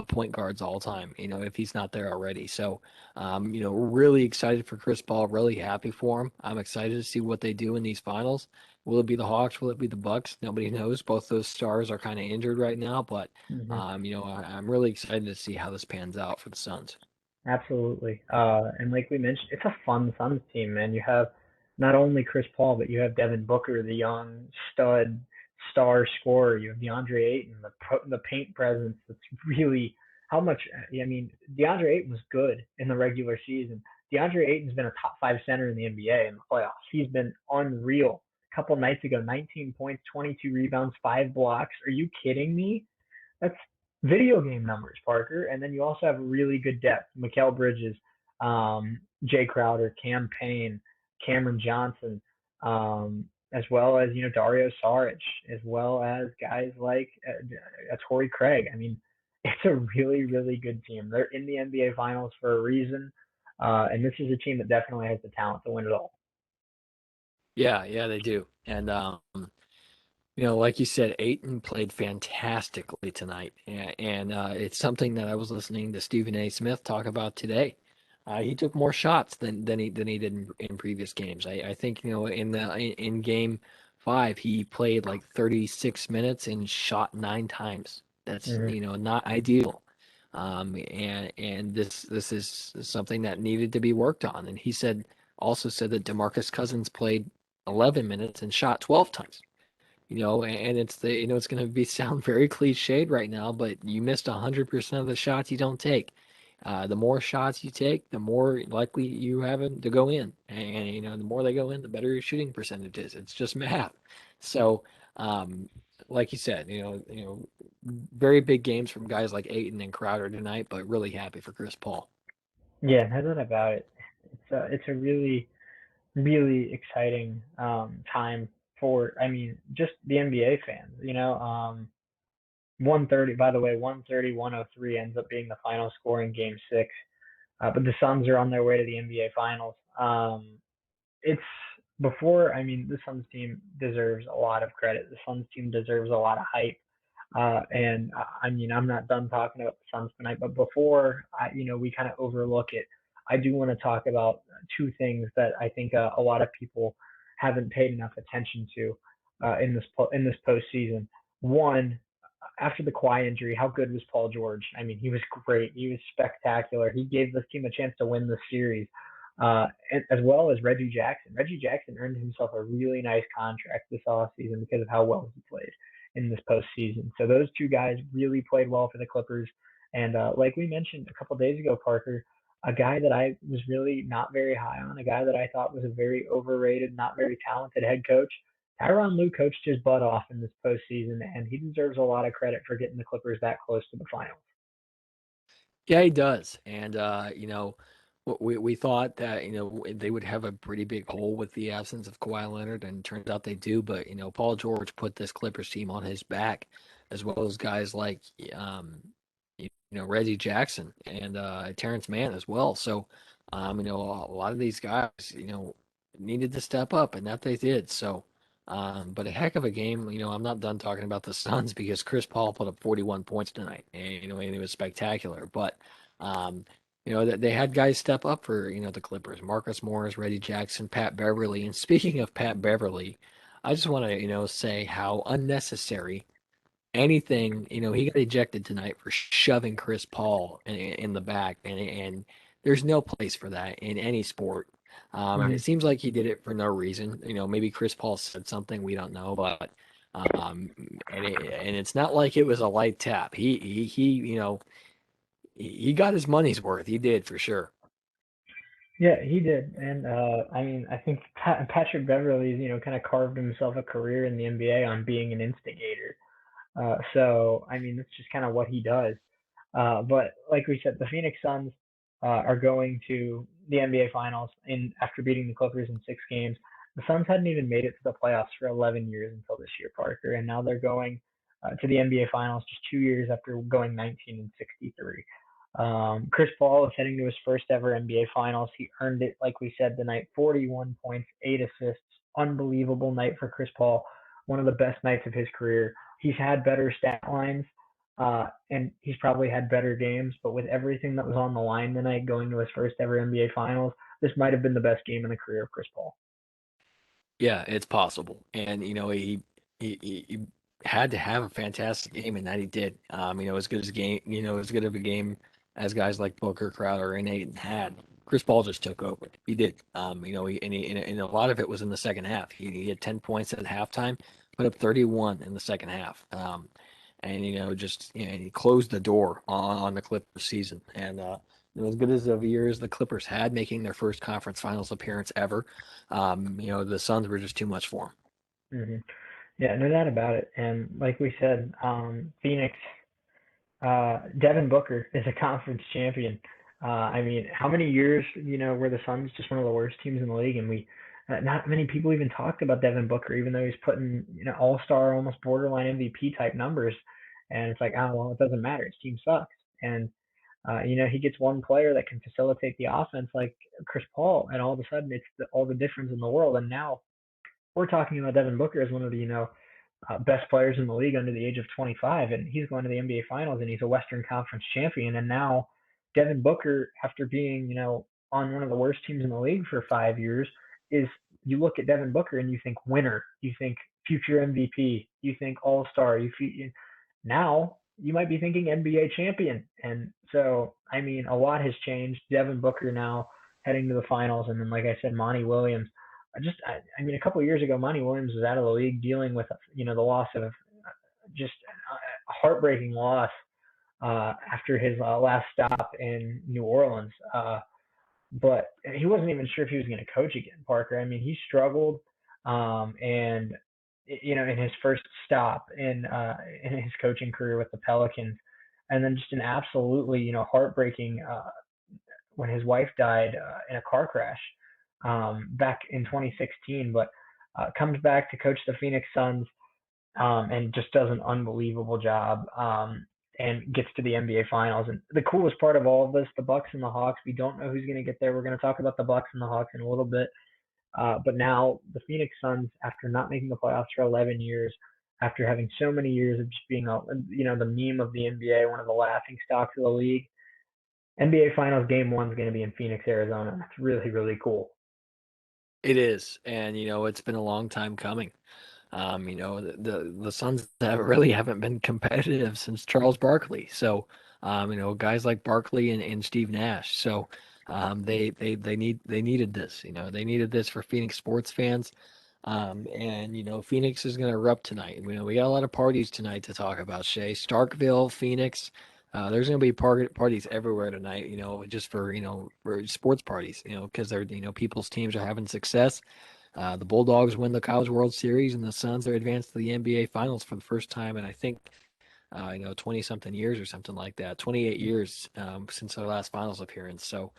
point guards all time. If he's not there already. So, really excited for Chris Paul. Really happy for him. I'm excited to see what they do in these finals. Will it be the Hawks? Will it be the Bucks? Nobody knows. Both those stars are kind of injured right now, but Mm-hmm. I'm really excited to see how this pans out for the Suns. Absolutely. And like we mentioned, it's a fun Suns team, man. You have not only Chris Paul, but you have Devin Booker, the young stud star scorer. You have DeAndre Ayton, the paint presence. That's really how much. I mean, DeAndre Ayton was good in the regular season. DeAndre Ayton's been a top 5 center in the NBA in the playoffs. He's been unreal. A couple nights ago, 19 points, 22 rebounds, 5 blocks. Are you kidding me? That's video game numbers, Parker. And then you also have really good depth. Mikal Bridges, Jay Crowder, Cam Payne, Cameron Johnson, as well as Dario Saric, as well as guys like Torrey Craig. I mean, it's a really good team. They're in the NBA Finals for a reason, and this is a team that definitely has the talent to win it all. Yeah, they do. And like you said, Ayton played fantastically tonight, and it's something that I was listening to Stephen A. Smith talk about today. He took more shots than he did in previous games. I think in game five he played like 36 minutes and shot nine times. That's Hmm. not ideal. And this is something that needed to be worked on. And he also said that DeMarcus Cousins played 11 minutes and shot 12 times. And it's going to be sound very cliched right now, but you missed 100% of the shots you don't take. The more shots you take, the more likely you have them to go in, and the more they go in, the better your shooting percentage is. It's just math. So, um, like you said, very big games from guys like Ayton and Crowder tonight, but really happy for Chris Paul. Yeah, no doubt about it. It's a really really exciting time for I mean just the NBA fans. 130. By the way, 130-103 ends up being the final score in Game Six. But the Suns are on their way to the NBA Finals. It's before. I mean, the Suns team deserves a lot of credit. The Suns team deserves a lot of hype. And I mean, I'm not done talking about the Suns tonight, but before we kind of overlook it, I do want to talk about two things that I think a lot of people haven't paid enough attention to in this postseason. One, after the Kawhi injury, how good was Paul George? I mean, he was great. He was spectacular. He gave this team a chance to win the series, as well as Reggie Jackson. Reggie Jackson earned himself a really nice contract this offseason because of how well he played in this postseason. So those two guys really played well for the Clippers. And like we mentioned a couple days ago, Parker, a guy that I was really not very high on, a guy that I thought was a very overrated, not very talented head coach. Tyronn Lue coached his butt off in this postseason, and he deserves a lot of credit for getting the Clippers that close to the finals. Yeah, he does. And we thought that they would have a pretty big hole with the absence of Kawhi Leonard, and it turns out they do. But Paul George put this Clippers team on his back, as well as guys like Reggie Jackson and Terrence Mann as well. So a lot of these guys needed to step up, and that they did. So. But a heck of a game. I'm not done talking about the Suns because Chris Paul put up 41 points tonight, and it was spectacular. But um, that they had guys step up for the Clippers: Marcus Morris, Reggie Jackson, Pat Beverly. And speaking of Pat Beverly, I just want to say how unnecessary anything. He got ejected tonight for shoving Chris Paul in the back, and there's no place for that in any sport. And Mm-hmm. it seems like he did it for no reason. Maybe Chris Paul said something we don't know, but and it's not like it was a light tap. He got his money's worth. He did for sure. Yeah, he did, and I mean, I think Patrick Beverley's kind of carved himself a career in the NBA on being an instigator. So I mean, that's just kind of what he does. But like we said, the Phoenix Suns are going to the NBA Finals in after beating the Clippers in 6 games. The Suns hadn't even made it to the playoffs for 11 years until this year, Parker, and now they're going to the NBA Finals just 2 years after going 19 and 63. Chris Paul is heading to his first ever NBA Finals. He earned it, like we said tonight, 41 points, 8 assists. Unbelievable night for Chris Paul. One of the best nights of his career. He's had better stat lines, and he's probably had better games. But with everything that was on the line tonight, going to his first ever NBA Finals, this might have been the best game in the career of Chris Paul. Yeah, it's possible. And he had to have a fantastic game, and that he did. As good as game, as good of a game as guys like Booker, Crowder, and Ayton had. Chris Paul just took over. He did. And a lot of it was in the second half. He had 10 points at halftime, put up 31 in the second half. And just he closed the door on the Clippers season. And as good as of a year as the Clippers had, making their first conference finals appearance ever, the Suns were just too much for him. Hmm. Yeah, no doubt about it. And like we said, Phoenix Devin Booker is a conference champion. I mean, how many years, were the Suns just one of the worst teams in the league, and we not many people even talked about Devin Booker, even though he's putting All Star, almost borderline MVP type numbers, and it's like, oh well, it doesn't matter. His team sucks, and he gets one player that can facilitate the offense like Chris Paul, and all of a sudden it's all the difference in the world. And now we're talking about Devin Booker as one of the best players in the league under the age of 25, and he's going to the NBA Finals, and he's a Western Conference champion. And now Devin Booker, after being on one of the worst teams in the league for 5 years is you look at Devin Booker and you think winner, you think future MVP, you think All Star. Now you might be thinking NBA champion, and so I mean a lot has changed. Devin Booker now heading to the finals, and then like I said, Monty Williams. I mean, a couple of years ago, Monty Williams was out of the league dealing with the loss of just a heartbreaking loss after his last stop in New Orleans. But he wasn't even sure if he was going to coach again, Parker. I mean, he struggled, and in his first stop in his coaching career with the Pelicans, and then just an absolutely heartbreaking when his wife died in a car crash back in 2016. But comes back to coach the Phoenix Suns and just does an unbelievable job and gets to the NBA Finals. And the coolest part of all of this, the Bucks and the Hawks, we don't know who's going to get there. We're going to talk about the Bucks and the Hawks in a little bit. But now the Phoenix Suns, after not making the playoffs for 11 years, after having so many years of just being the meme of the NBA, one of the laughing stocks of the league, NBA Finals Game 1 is going to be in Phoenix, Arizona. That's really, really cool. It is, and it's been a long time coming. The Suns have really haven't been competitive since Charles Barkley. So, guys like Barkley and Steve Nash. So, they needed this. They needed this for Phoenix sports fans. And Phoenix is going to erupt tonight. We got a lot of parties tonight to talk about. Shea, Starkville, Phoenix. There's going to be parties everywhere tonight. Just for sports parties. Because they're people's teams are having success. The Bulldogs win the College World Series, and the Suns are advanced to the NBA Finals for the first time, and I think 20 something years or something like that, 28 years since their last Finals appearance. So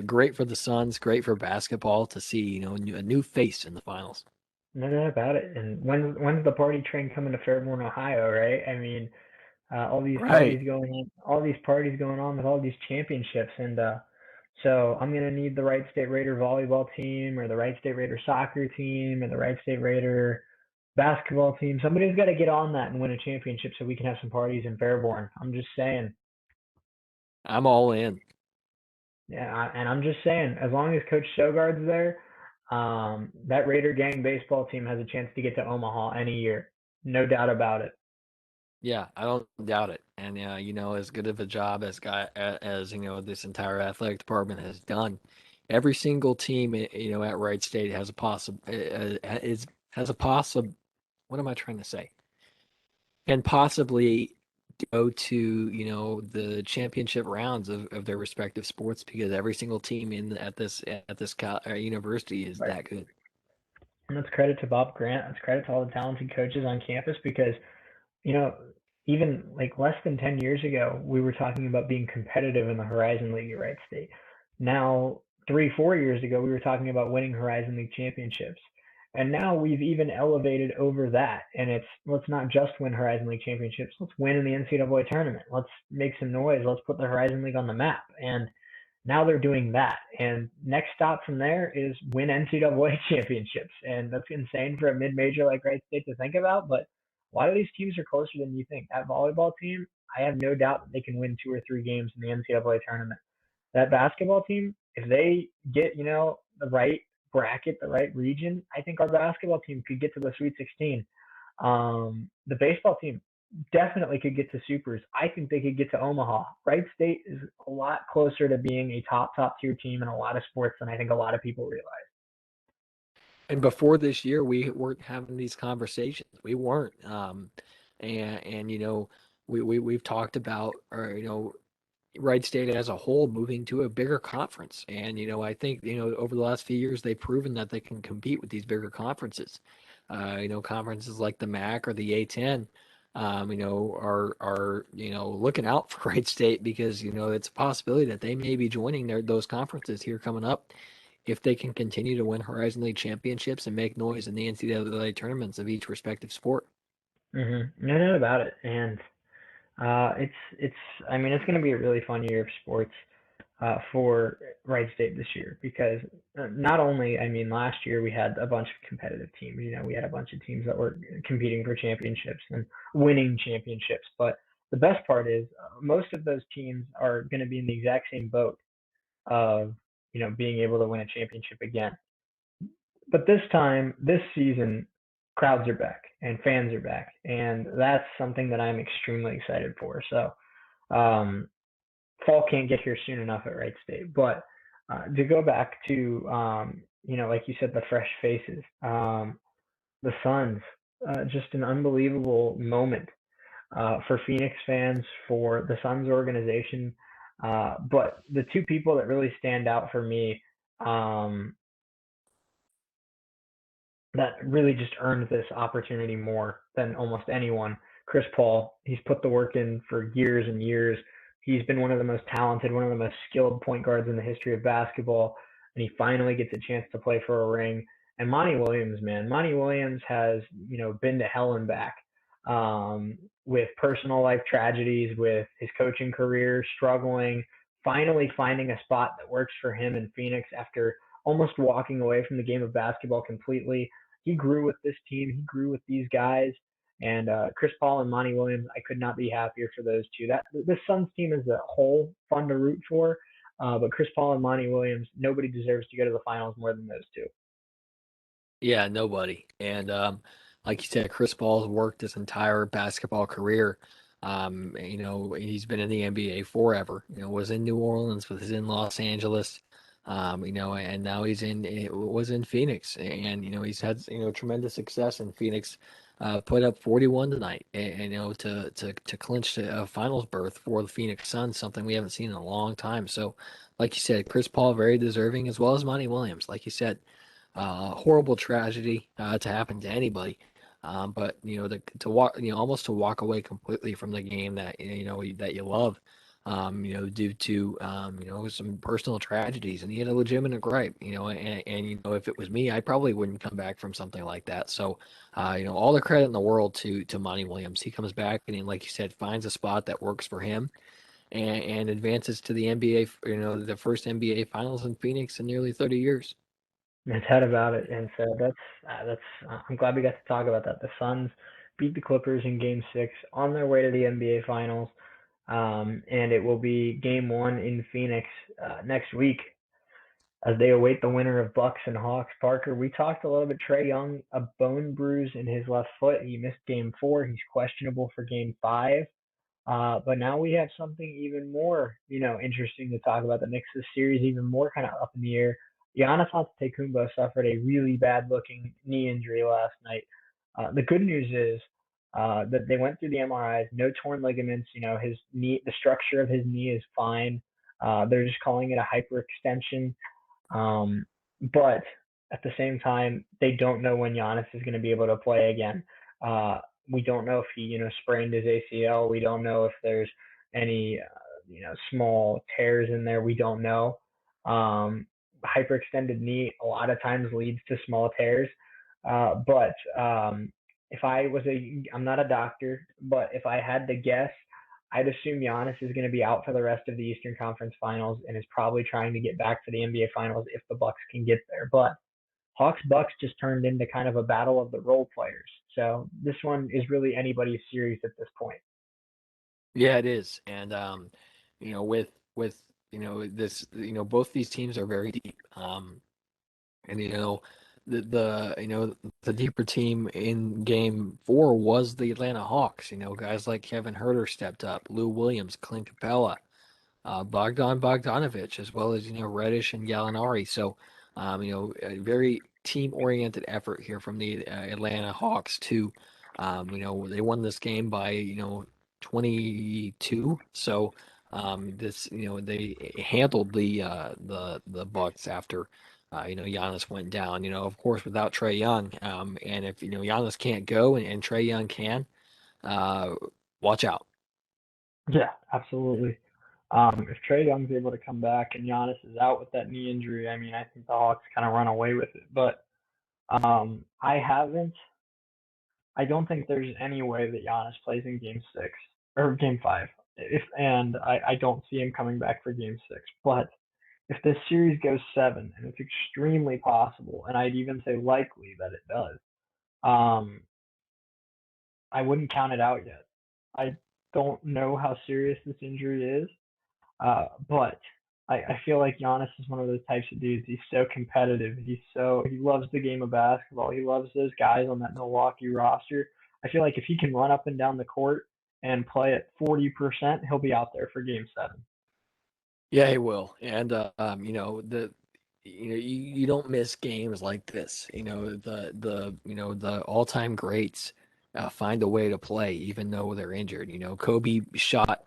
great for the Suns, great for basketball to see a new face in the Finals. No doubt about it. And when's the party train coming to Fairborn, Ohio? Right? I mean, Right. all these parties going on with all these championships, and so I'm gonna need the Wright State Raider volleyball team, or the Wright State Raider soccer team, or the Wright State Raider basketball team. Somebody's got to get on that and win a championship so we can have some parties in Fairborn. I'm just saying. I'm all in. Yeah, and I'm just saying, as long as Coach Sogard's there, that Raider gang baseball team has a chance to get to Omaha any year. No doubt about it. Yeah, I don't doubt it. And as good of a job as this entire athletic department has done, every single team at Wright State has a possible is has a possible. What am I trying to say? And possibly go to the championship rounds of their respective sports because every single team at this university is Right. that good. And that's credit to Bob Grant. That's credit to all the talented coaches on campus because you know, even like less than 10 years ago, we were talking about being competitive in the Horizon League at Wright State. Now, 4 years ago, we were talking about winning Horizon League championships. And now we've even elevated over that. And it's let's not just win Horizon League championships, let's win in the NCAA tournament. Let's make some noise. Let's put the Horizon League on the map. And now they're doing that. And next stop from there is win NCAA championships. And that's insane for a mid major like Wright State to think about. But a lot of these teams are closer than you think. That volleyball team, I have no doubt that they can win 2 or 3 games in the NCAA tournament. That basketball team, if they get, the right bracket, the right region, I think our basketball team could get to the Sweet 16. The baseball team definitely could get to supers. I think they could get to Omaha. Wright State is a lot closer to being a top tier team in a lot of sports than I think a lot of people realize. And before this year, we weren't having these conversations. We weren't. And we've talked about, or Wright State as a whole moving to a bigger conference. And, I think, over the last few years, they've proven that they can compete with these bigger conferences. Conferences like the MAC or the A10, are looking out for Wright State because, it's a possibility that they may be joining those conferences here coming up if they can continue to win Horizon League championships and make noise in the NCAA tournaments of each respective sport. No doubt about it. And it's I mean it's going to be a really fun year of sports for Wright State this year because not only I mean last year we had a bunch of competitive teams. We had a bunch of teams that were competing for championships and winning championships. But the best part is most of those teams are going to be in the exact same boat of being able to win a championship again. But this time, this season, crowds are back and fans are back, and that's something that I'm extremely excited for. So, um, fall can't get here soon enough at Wright State. But to go back to, like you said, the fresh faces, the Suns, just an unbelievable moment for Phoenix fans, for the Suns organization. But the two people that really stand out for me, um, that really just earned this opportunity more than almost anyone. Chris Paul, he's put the work in for years and years. He's been one of the most talented, one of the most skilled point guards in the history of basketball, and he finally gets a chance to play for a ring. And Monty Williams, man, Monty Williams has been to hell and back with personal life tragedies, with his coaching career struggling, finally finding a spot that works for him in Phoenix after almost walking away from the game of basketball completely. He grew with this team. He grew with these guys. And Chris Paul and Monty Williams, I could not be happier for those two. That the Suns team as a whole, fun to root for. But Chris Paul and Monty Williams, nobody deserves to go to the finals more than those two. Yeah, nobody. And like you said, Chris Paul's worked his entire basketball career. He's been in the NBA forever. Was in New Orleans, was in Los Angeles. And now was in Phoenix, and he's had tremendous success in Phoenix. Put up 41 tonight, and to clinch a finals berth for the Phoenix Suns, something we haven't seen in a long time. So, like you said, Chris Paul very deserving, as well as Monty Williams. Like you said, horrible tragedy to happen to anybody. But to walk, almost to walk away completely from the game that that you love, due to some personal tragedies, and he had a legitimate gripe, and if it was me, I probably wouldn't come back from something like that. So, all the credit in the world to Monty Williams. He comes back and, like you said, finds a spot that works for him. And advances to the NBA, the first NBA Finals in Phoenix in nearly 30 years. No doubt about it. And so I'm glad we got to talk about that. The Suns beat the Clippers in Game 6 on their way to the NBA Finals. And it will be Game 1 in Phoenix next week as they await the winner of Bucks and Hawks. Parker, we talked a little bit. Trae Young, a bone bruise in his left foot. He missed Game 4. He's questionable for Game 5. But now we have something even more, interesting to talk about that makes this series even more kind of up in the air. Giannis Antetokounmpo suffered a really bad-looking knee injury last night. The good news is that they went through the MRIs, no torn ligaments. His knee, the structure of his knee is fine. They're just calling it a hyperextension. But at the same time, they don't know when Giannis is going to be able to play again. Uh, we don't know if he, sprained his ACL. We don't know if there's any, small tears in there. We don't know. Hyperextended knee a lot of times leads to small tears. But if I was I'm not a doctor, but if I had to guess, I'd assume Giannis is going to be out for the rest of the Eastern Conference Finals and is probably trying to get back to the NBA Finals if the Bucks can get there. But Hawks Bucks just turned into kind of a battle of the role players. So this one is really anybody's series at this point. Yeah, it is. And with this, both these teams are very deep. And the deeper team in game 4 was the Atlanta Hawks. Guys like Kevin Herter stepped up, Lou Williams, Clint Capella, Bogdan Bogdanovic, as well as Reddish and Gallinari. So, a very team-oriented effort here from the Atlanta Hawks. They won this game by 22. So, they handled the Bucks after. Giannis went down. Of course, without Trae Young, and if Giannis can't go and Trae Young can, uh, watch out. Yeah, absolutely. If Trey Young's able to come back and Giannis is out with that knee injury, I mean, I think the Hawks kind of run away with it. But I haven't. I don't think there's any way that Giannis plays in Game 6 or Game 5. I don't see him coming back for Game 6. But if this series goes 7, and it's extremely possible, and I'd even say likely that it does, um, I wouldn't count it out yet. I don't know how serious this injury is, but I feel like Giannis is one of those types of dudes. He's so competitive. He loves the game of basketball. He loves those guys on that Milwaukee roster. I feel like if he can run up and down the court and play at 40%, he'll be out there for Game 7. Yeah, he will. And you don't miss games like this. The all-time greats find a way to play even though they're injured. Kobe shot,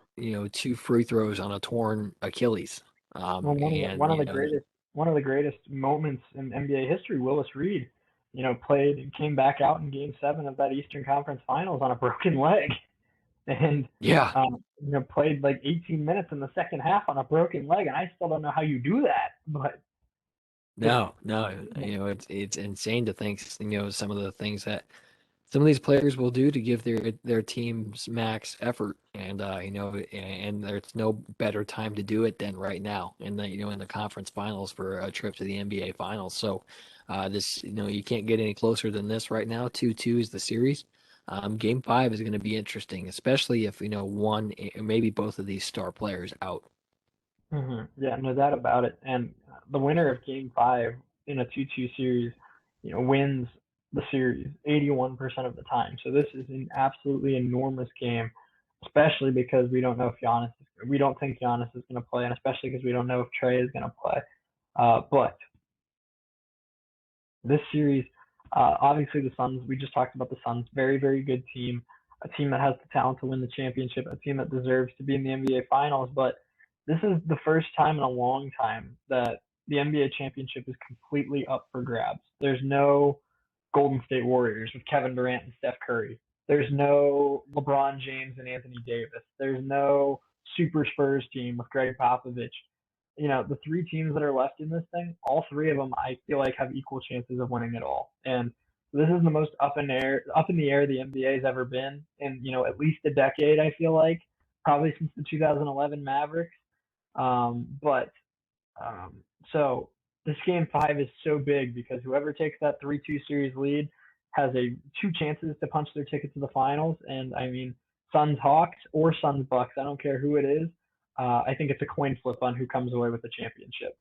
two free throws on a torn Achilles. Well, And one of the greatest moments in NBA history, Willis Reed, played and came back out in Game 7 of that Eastern Conference Finals on a broken leg, and yeah, played like 18 minutes in the second half on a broken leg, and I still don't know how you do that, but it's no, it's insane to think, some of the things that some of these players will do to give their teams max effort, and and there's no better time to do it than right now in the conference finals for a trip to the NBA finals. So this you can't get any closer than this right now. 2-2 is the series. Game 5 is going to be interesting, especially if one, maybe both of these star players out. Yeah, no doubt about it. And the winner of Game 5 in a 2-2 series, wins the series 81% of the time. So this is an absolutely enormous game, especially because we don't think Giannis is going to play, and especially because we don't know if Trey is going to play. But this series, obviously the Suns, we just talked about the Suns, very, very good team, a team that has the talent to win the championship, a team that deserves to be in the NBA Finals. But this is the first time in a long time that the NBA championship is completely up for grabs. There's no Golden State Warriors with Kevin Durant and Steph Curry. There's no LeBron James and Anthony Davis. There's no Super Spurs team with Greg Popovich. The three teams that are left in this thing, all three of them, I feel like have equal chances of winning it all. And this is the most up in the air the NBA has ever been in, at least a decade. I feel like probably since the 2011 Mavericks. But um, so this Game 5 is so big because whoever takes that 3-2 series lead has a two chances to punch their ticket to the finals. And I mean, Suns Hawks or Suns Bucks, I don't care who it is. I think it's a coin flip on who comes away with the championship.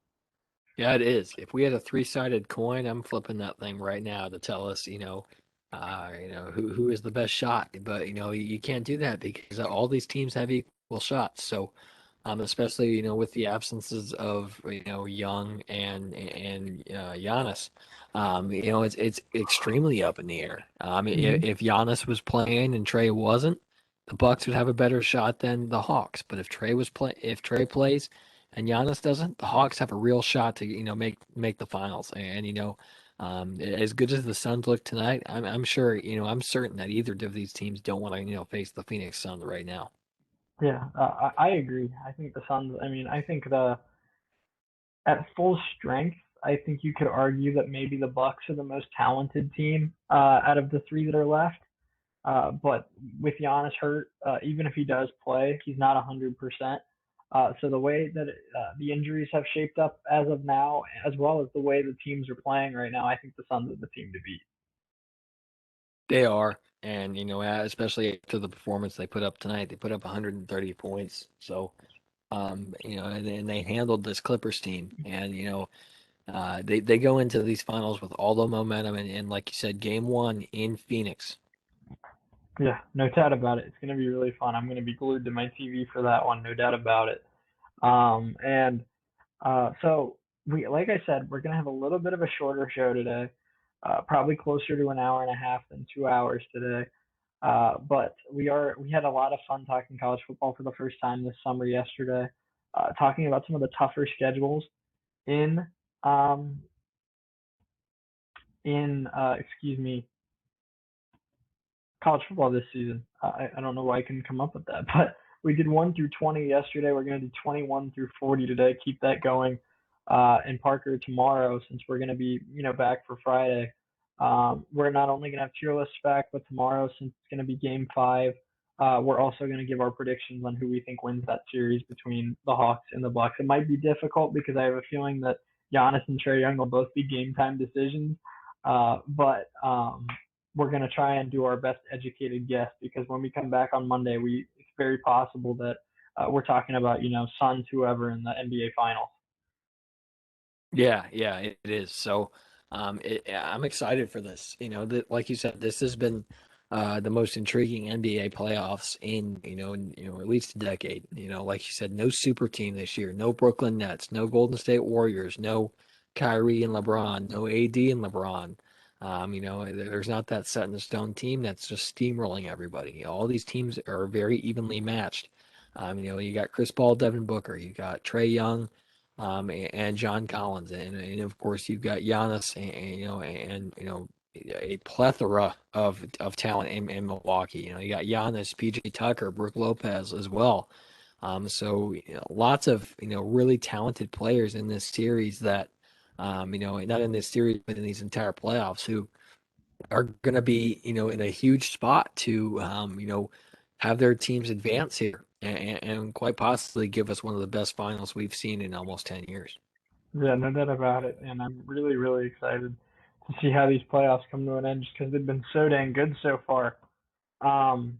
Yeah, it is. If we had a three-sided coin, I'm flipping that thing right now to tell us, who is the best shot. But you can't do that because all these teams have equal shots. So, especially with the absences of Young and Giannis, it's extremely up in the air. Mm-hmm. If Giannis was playing and Trey wasn't, the Bucks would have a better shot than the Hawks. But if Trey plays and Giannis doesn't, the Hawks have a real shot to make the finals. And as good as the Suns look tonight, I'm sure I'm certain that either of these teams don't want to face the Phoenix Suns right now. Yeah, I agree. I think the Suns. I mean, I think the at full strength, I think you could argue that maybe the Bucks are the most talented team out of the three that are left. But with Giannis hurt, even if he does play, he's not 100%. So the way that the injuries have shaped up as of now, as well as the way the teams are playing right now, I think the Suns are the team to beat. They are, and especially after the performance they put up tonight, they put up 130 points. So, and they handled this Clippers team, and they go into these finals with all the momentum, and like you said, Game 1 in Phoenix. Yeah, no doubt about it. It's going to be really fun. I'm going to be glued to my TV for that one, no doubt about it. And so like I said, we're going to have a little bit of a shorter show today, probably closer to an hour and a half than 2 hours today. But we had a lot of fun talking college football for the first time this summer yesterday, talking about some of the tougher schedules in um, excuse me, college football this season. I don't know why I couldn't come up with that, but we did 1 through 20 yesterday. We're going to do 21 through 40 today. Keep that going. And Parker, tomorrow, since we're going to be back for Friday, we're not only going to have tier lists back, but tomorrow, since it's going to be Game 5, we're also going to give our predictions on who we think wins that series between the Hawks and the Bucks. It might be difficult because I have a feeling that Giannis and Trey Young will both be game time decisions. But we're going to try and do our best educated guess because when we come back on Monday, it's very possible that we're talking about Suns whoever in the NBA Finals. Yeah, yeah, it is. So, I'm excited for this. Like you said, this has been the most intriguing NBA playoffs in at least a decade. Like you said, no super team this year, no Brooklyn Nets, no Golden State Warriors, no Kyrie and LeBron, no AD and LeBron. There's not that set in stone team that's just steamrolling everybody. All these teams are very evenly matched. You got Chris Paul, Devin Booker, you got Trey Young, and John Collins, and of course you've got Giannis, and a plethora of talent in Milwaukee. You got Giannis, PJ Tucker, Brook Lopez as well. So lots of really talented players in this series that not in this series but in these entire playoffs who are going to be in a huge spot to have their teams advance here and quite possibly give us one of the best finals we've seen in almost 10 years. Yeah, no doubt about it. And I'm really, really excited to see how these playoffs come to an end just because they've been so dang good so far. Um,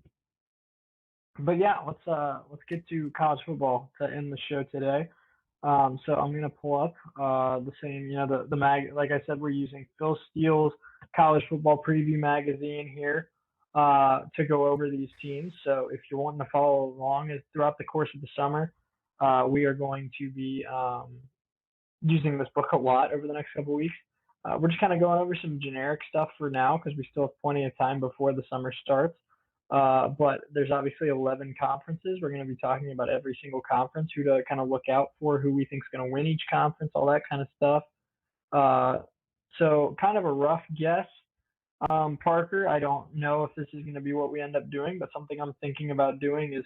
but yeah, let's get to college football to end the show today. So I'm gonna pull up the same, the mag. Like I said, we're using Phil Steele's college football preview magazine here to go over these teams. So if you're wanting to follow along as throughout the course of the summer, we are going to be using this book a lot over the next couple of weeks. We're just kind of going over some generic stuff for now because we still have plenty of time before the summer starts. But there's obviously 11 conferences. We're going to be talking about every single conference, who to kind of look out for, who we think is going to win each conference, all that kind of stuff. Uh, so kind of a rough guess, Parker. I don't know if this is going to be what we end up doing, but something I'm thinking about doing is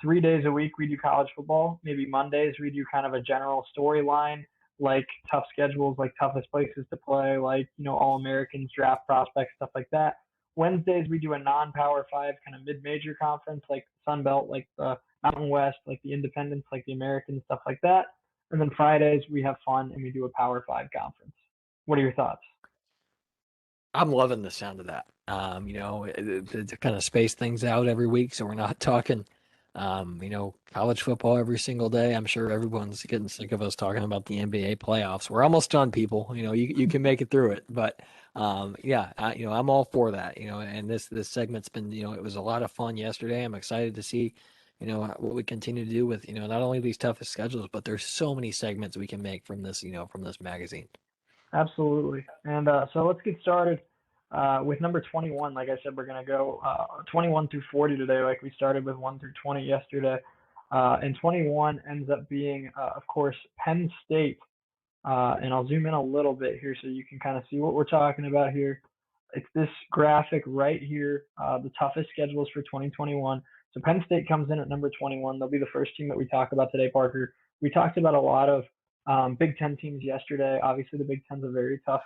3 days a week we do college football. Maybe Mondays we do kind of a general storyline, like tough schedules, like toughest places to play, like All Americans, draft prospects, stuff like that. Wednesdays we do a non-power five kind of mid-major conference, like Sun Belt, like the Mountain West, like the Independents, like the Americans, stuff like that. And then Fridays we have fun and we do a Power Five conference. What are your thoughts? I'm loving the sound of that. To kind of space things out every week, so we're not talking, college football every single day. I'm sure everyone's getting sick of us talking about the NBA playoffs. We're almost done, people. You can make it through it, but yeah, I'm all for that. And this segment's been, it was a lot of fun yesterday. I'm excited to see, what we continue to do with, not only these toughest schedules, but there's so many segments we can make from this, from this magazine. Absolutely. And so let's get started with number 21. Like I said, we're going to go 21 through 40 today, like we started with 1 through 20 yesterday. And 21 ends up being, of course, Penn State. And I'll zoom in a little bit here so you can kind of see what we're talking about here. It's this graphic right here, the toughest schedules for 2021. So Penn State comes in at number 21. They'll be the first team that we talk about today, Parker. We talked about a lot of Big Ten teams yesterday. Obviously, the Big Ten's a very tough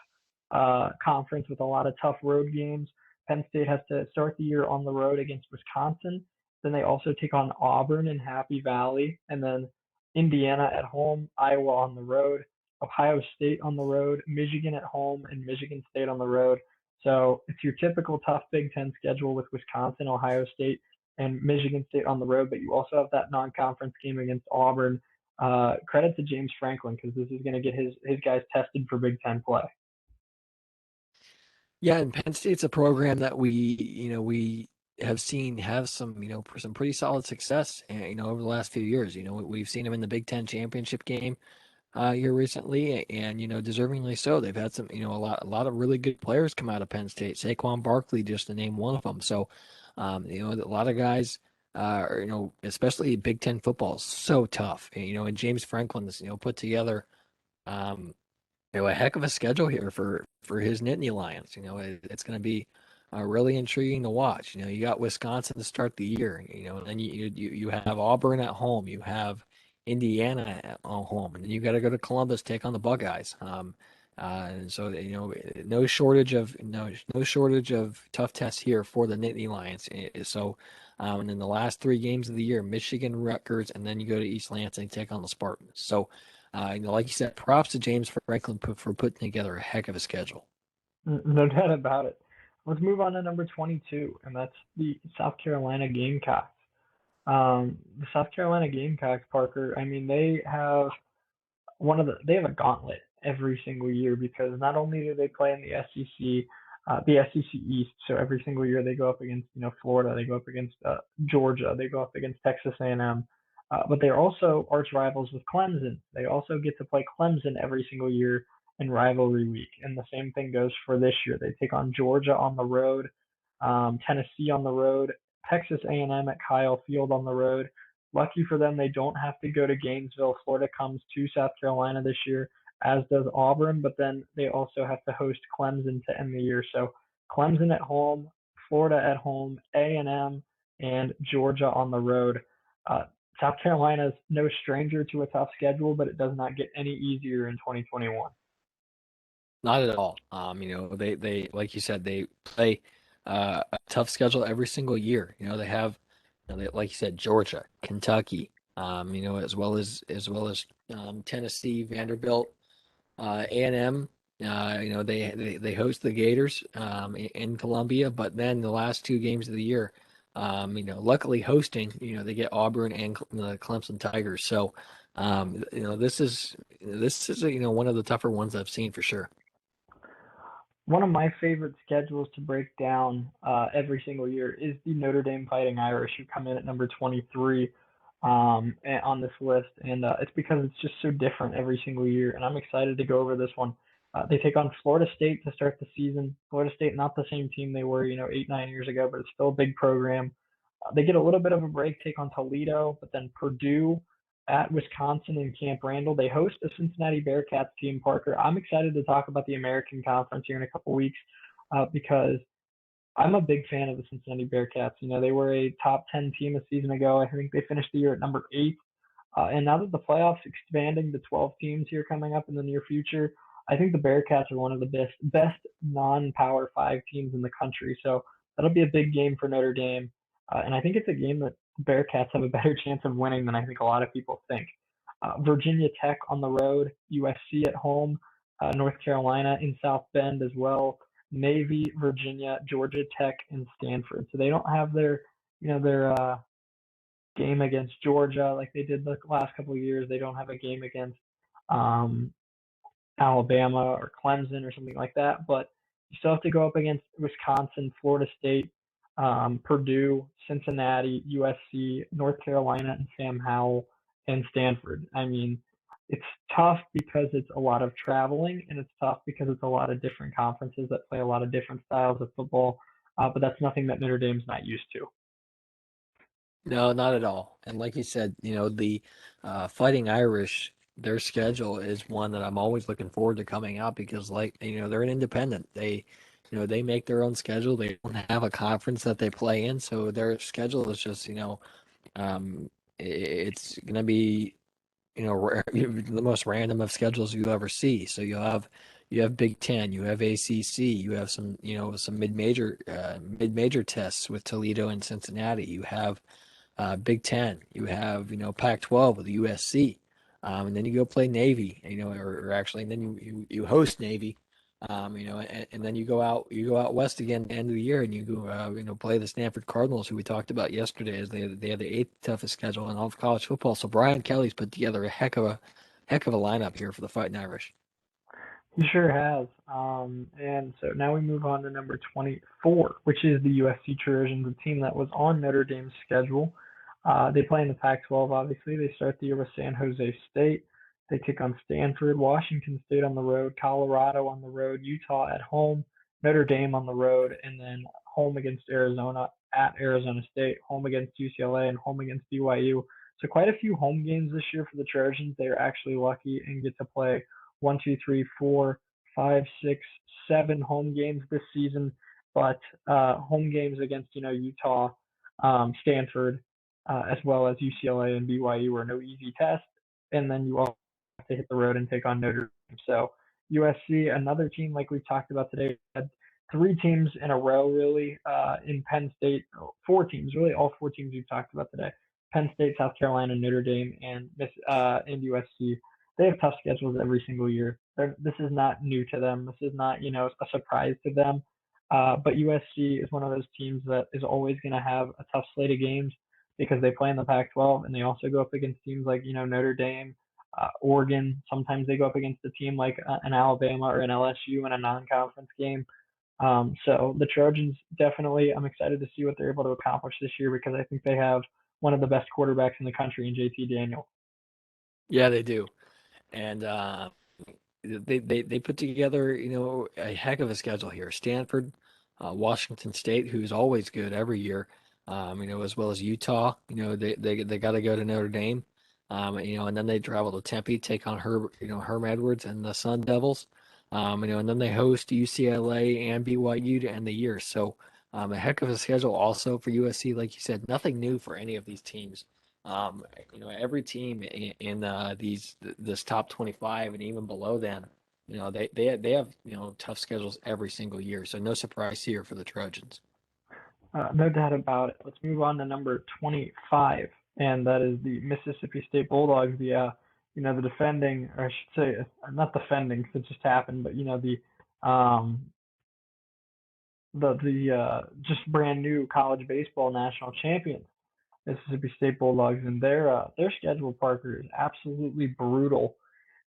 conference with a lot of tough road games. Penn State has to start the year on the road against Wisconsin. Then they also take on Auburn in Happy Valley, and then Indiana at home, Iowa on the road, Ohio State on the road, Michigan at home, and Michigan State on the road. So it's your typical tough Big Ten schedule with Wisconsin, Ohio State, and Michigan State on the road, but you also have that non-conference game against Auburn. Credit to James Franklin because this is going to get his guys tested for Big Ten play. Yeah, and Penn State's a program that we have seen have some, some pretty solid success, over the last few years. We've seen them in the Big Ten championship game here recently, and deservingly so. They've had some, a lot of really good players come out of Penn State. Saquon Barkley, just to name one of them. So, a lot of guys, especially Big Ten football is so tough. And James Franklin's, put together. Um, a heck of a schedule here for his Nittany Lions. It's going to be really intriguing to watch. You got Wisconsin to start the year. And then you have Auburn at home. You have Indiana at home, and then you got to go to Columbus take on the Buckeyes. And so no shortage of tough tests here for the Nittany Lions. So, and then the last three games of the year, Michigan, Rutgers, and then you go to East Lansing take on the Spartans. So. Like you said, props to James Franklin for putting together a heck of a schedule. No doubt about it. Let's move on to number 22, and that's the South Carolina Gamecocks. The South Carolina Gamecocks, Parker. I mean, they have a gauntlet, every single year because not only do they play in the SEC East, so every single year they go up against Florida, they go up against Georgia, they go up against Texas A&M, but they're also arch rivals with Clemson. They also get to play Clemson every single year in rivalry week, and the same thing goes for this year. They take on Georgia on the road, Tennessee on the road, Texas A&M at Kyle Field on the road. Lucky for them, they don't have to go to Gainesville. Florida comes to South Carolina this year, as does Auburn, but then they also have to host Clemson to end the year. So Clemson at home, Florida at home, A&M, and Georgia on the road. Uh, South Carolina is no stranger to a tough schedule, but it does not get any easier in 2021. Not at all. They like you said, they play a tough schedule every single year. They have, like you said, Georgia, Kentucky, as well as Tennessee, Vanderbilt, A&M. They host the Gators in Columbia, but then the last two games of the year, luckily hosting, they get Auburn and the Clemson Tigers. So, this is one of the tougher ones I've seen for sure. One of my favorite schedules to break down every single year is the Notre Dame Fighting Irish, who come in at number 23 on this list, and it's because it's just so different every single year. And I'm excited to go over this one. They take on Florida State to start the season. Florida State, not the same team they were, 8, 9 years ago, but it's still a big program. They get a little bit of a break, take on Toledo, but then Purdue at Wisconsin and Camp Randall. They host the Cincinnati Bearcats team, Parker. I'm excited to talk about the American Conference here in a couple weeks because I'm a big fan of the Cincinnati Bearcats. They were a top 10 team a season ago. I think they finished the year at number 8. And now that the playoffs expanding to 12 teams here coming up in the near future, I think the Bearcats are one of the best non-Power 5 teams in the country. So that'll be a big game for Notre Dame. And I think it's a game that the Bearcats have a better chance of winning than I think a lot of people think. Virginia Tech on the road, USC at home, North Carolina in South Bend as well, Navy, Virginia, Georgia Tech, and Stanford. So they don't have their game against Georgia like they did the last couple of years. They don't have a game against um, Alabama or Clemson or something like that. But you still have to go up against Wisconsin, Florida State, Purdue, Cincinnati, USC, North Carolina, and Sam Howell and Stanford. I mean, it's tough because it's a lot of traveling, and it's tough because it's a lot of different conferences that play a lot of different styles of football. But that's nothing that Notre Dame's not used to. No, not at all. And like you said, the Fighting Irish, their schedule is one that I'm always looking forward to coming out because, like, they're an independent. They make their own schedule. They don't have a conference that they play in, so their schedule is just, it's gonna be, the most random of schedules you ever see. So you have Big Ten, you have ACC, you have some mid-major tests with Toledo and Cincinnati. You have Big Ten. You have Pac-12 with USC, and then you go play Navy. Or actually, and then you host Navy. And then you go out west again at the end of the year, and you go play the Stanford Cardinals, who we talked about yesterday, as they have the eighth toughest schedule in all of college football. So Brian Kelly's put together a heck of a lineup here for the Fighting Irish. He sure has. And so now we move on to number 24, which is the USC Trojans, a team that was on Notre Dame's schedule. They play in the Pac-12, obviously. They start the year with San Jose State. They take on Stanford, Washington State on the road, Colorado on the road, Utah at home, Notre Dame on the road, and then home against Arizona at Arizona State, home against UCLA, and home against BYU. So quite a few home games this year for the Trojans. They are actually lucky and get to play one, two, three, four, five, six, 7 home games this season. But home games against Utah, Stanford, as well as UCLA and BYU are no easy test. And then you also have to hit the road and take on Notre Dame. So USC, another team like we've talked about today, had 3 teams in a row really in Penn State, 4 teams, really all 4 teams we've talked about today. Penn State, South Carolina, Notre Dame, and USC. They have tough schedules every single year. This is not new to them. This is not a surprise to them. But USC is one of those teams that is always going to have a tough slate of games because they play in the Pac-12 and they also go up against teams like Notre Dame, Oregon. Sometimes they go up against a team like an Alabama or an LSU in a non-conference game. So the Trojans definitely, I'm excited to see what they're able to accomplish this year because I think they have one of the best quarterbacks in the country in JT Daniel. Yeah, they do. And they put together, a heck of a schedule here. Stanford, Washington State, who's always good every year, as well as Utah. They got to go to Notre Dame, and then they travel to Tempe, take on Herm Edwards and the Sun Devils, and then they host UCLA and BYU to end the year. So, a heck of a schedule also for USC. Like you said, nothing new for any of these teams. Um, every team in this top 25 and even below them, they have tough schedules every single year. So no surprise here for the Trojans. No doubt about it. Let's move on to number 25, and that is the Mississippi State Bulldogs. The defending, or I should say, not defending, because it just happened, but the just brand new college baseball national champions, Mississippi State Bulldogs, and their schedule, Parker, is absolutely brutal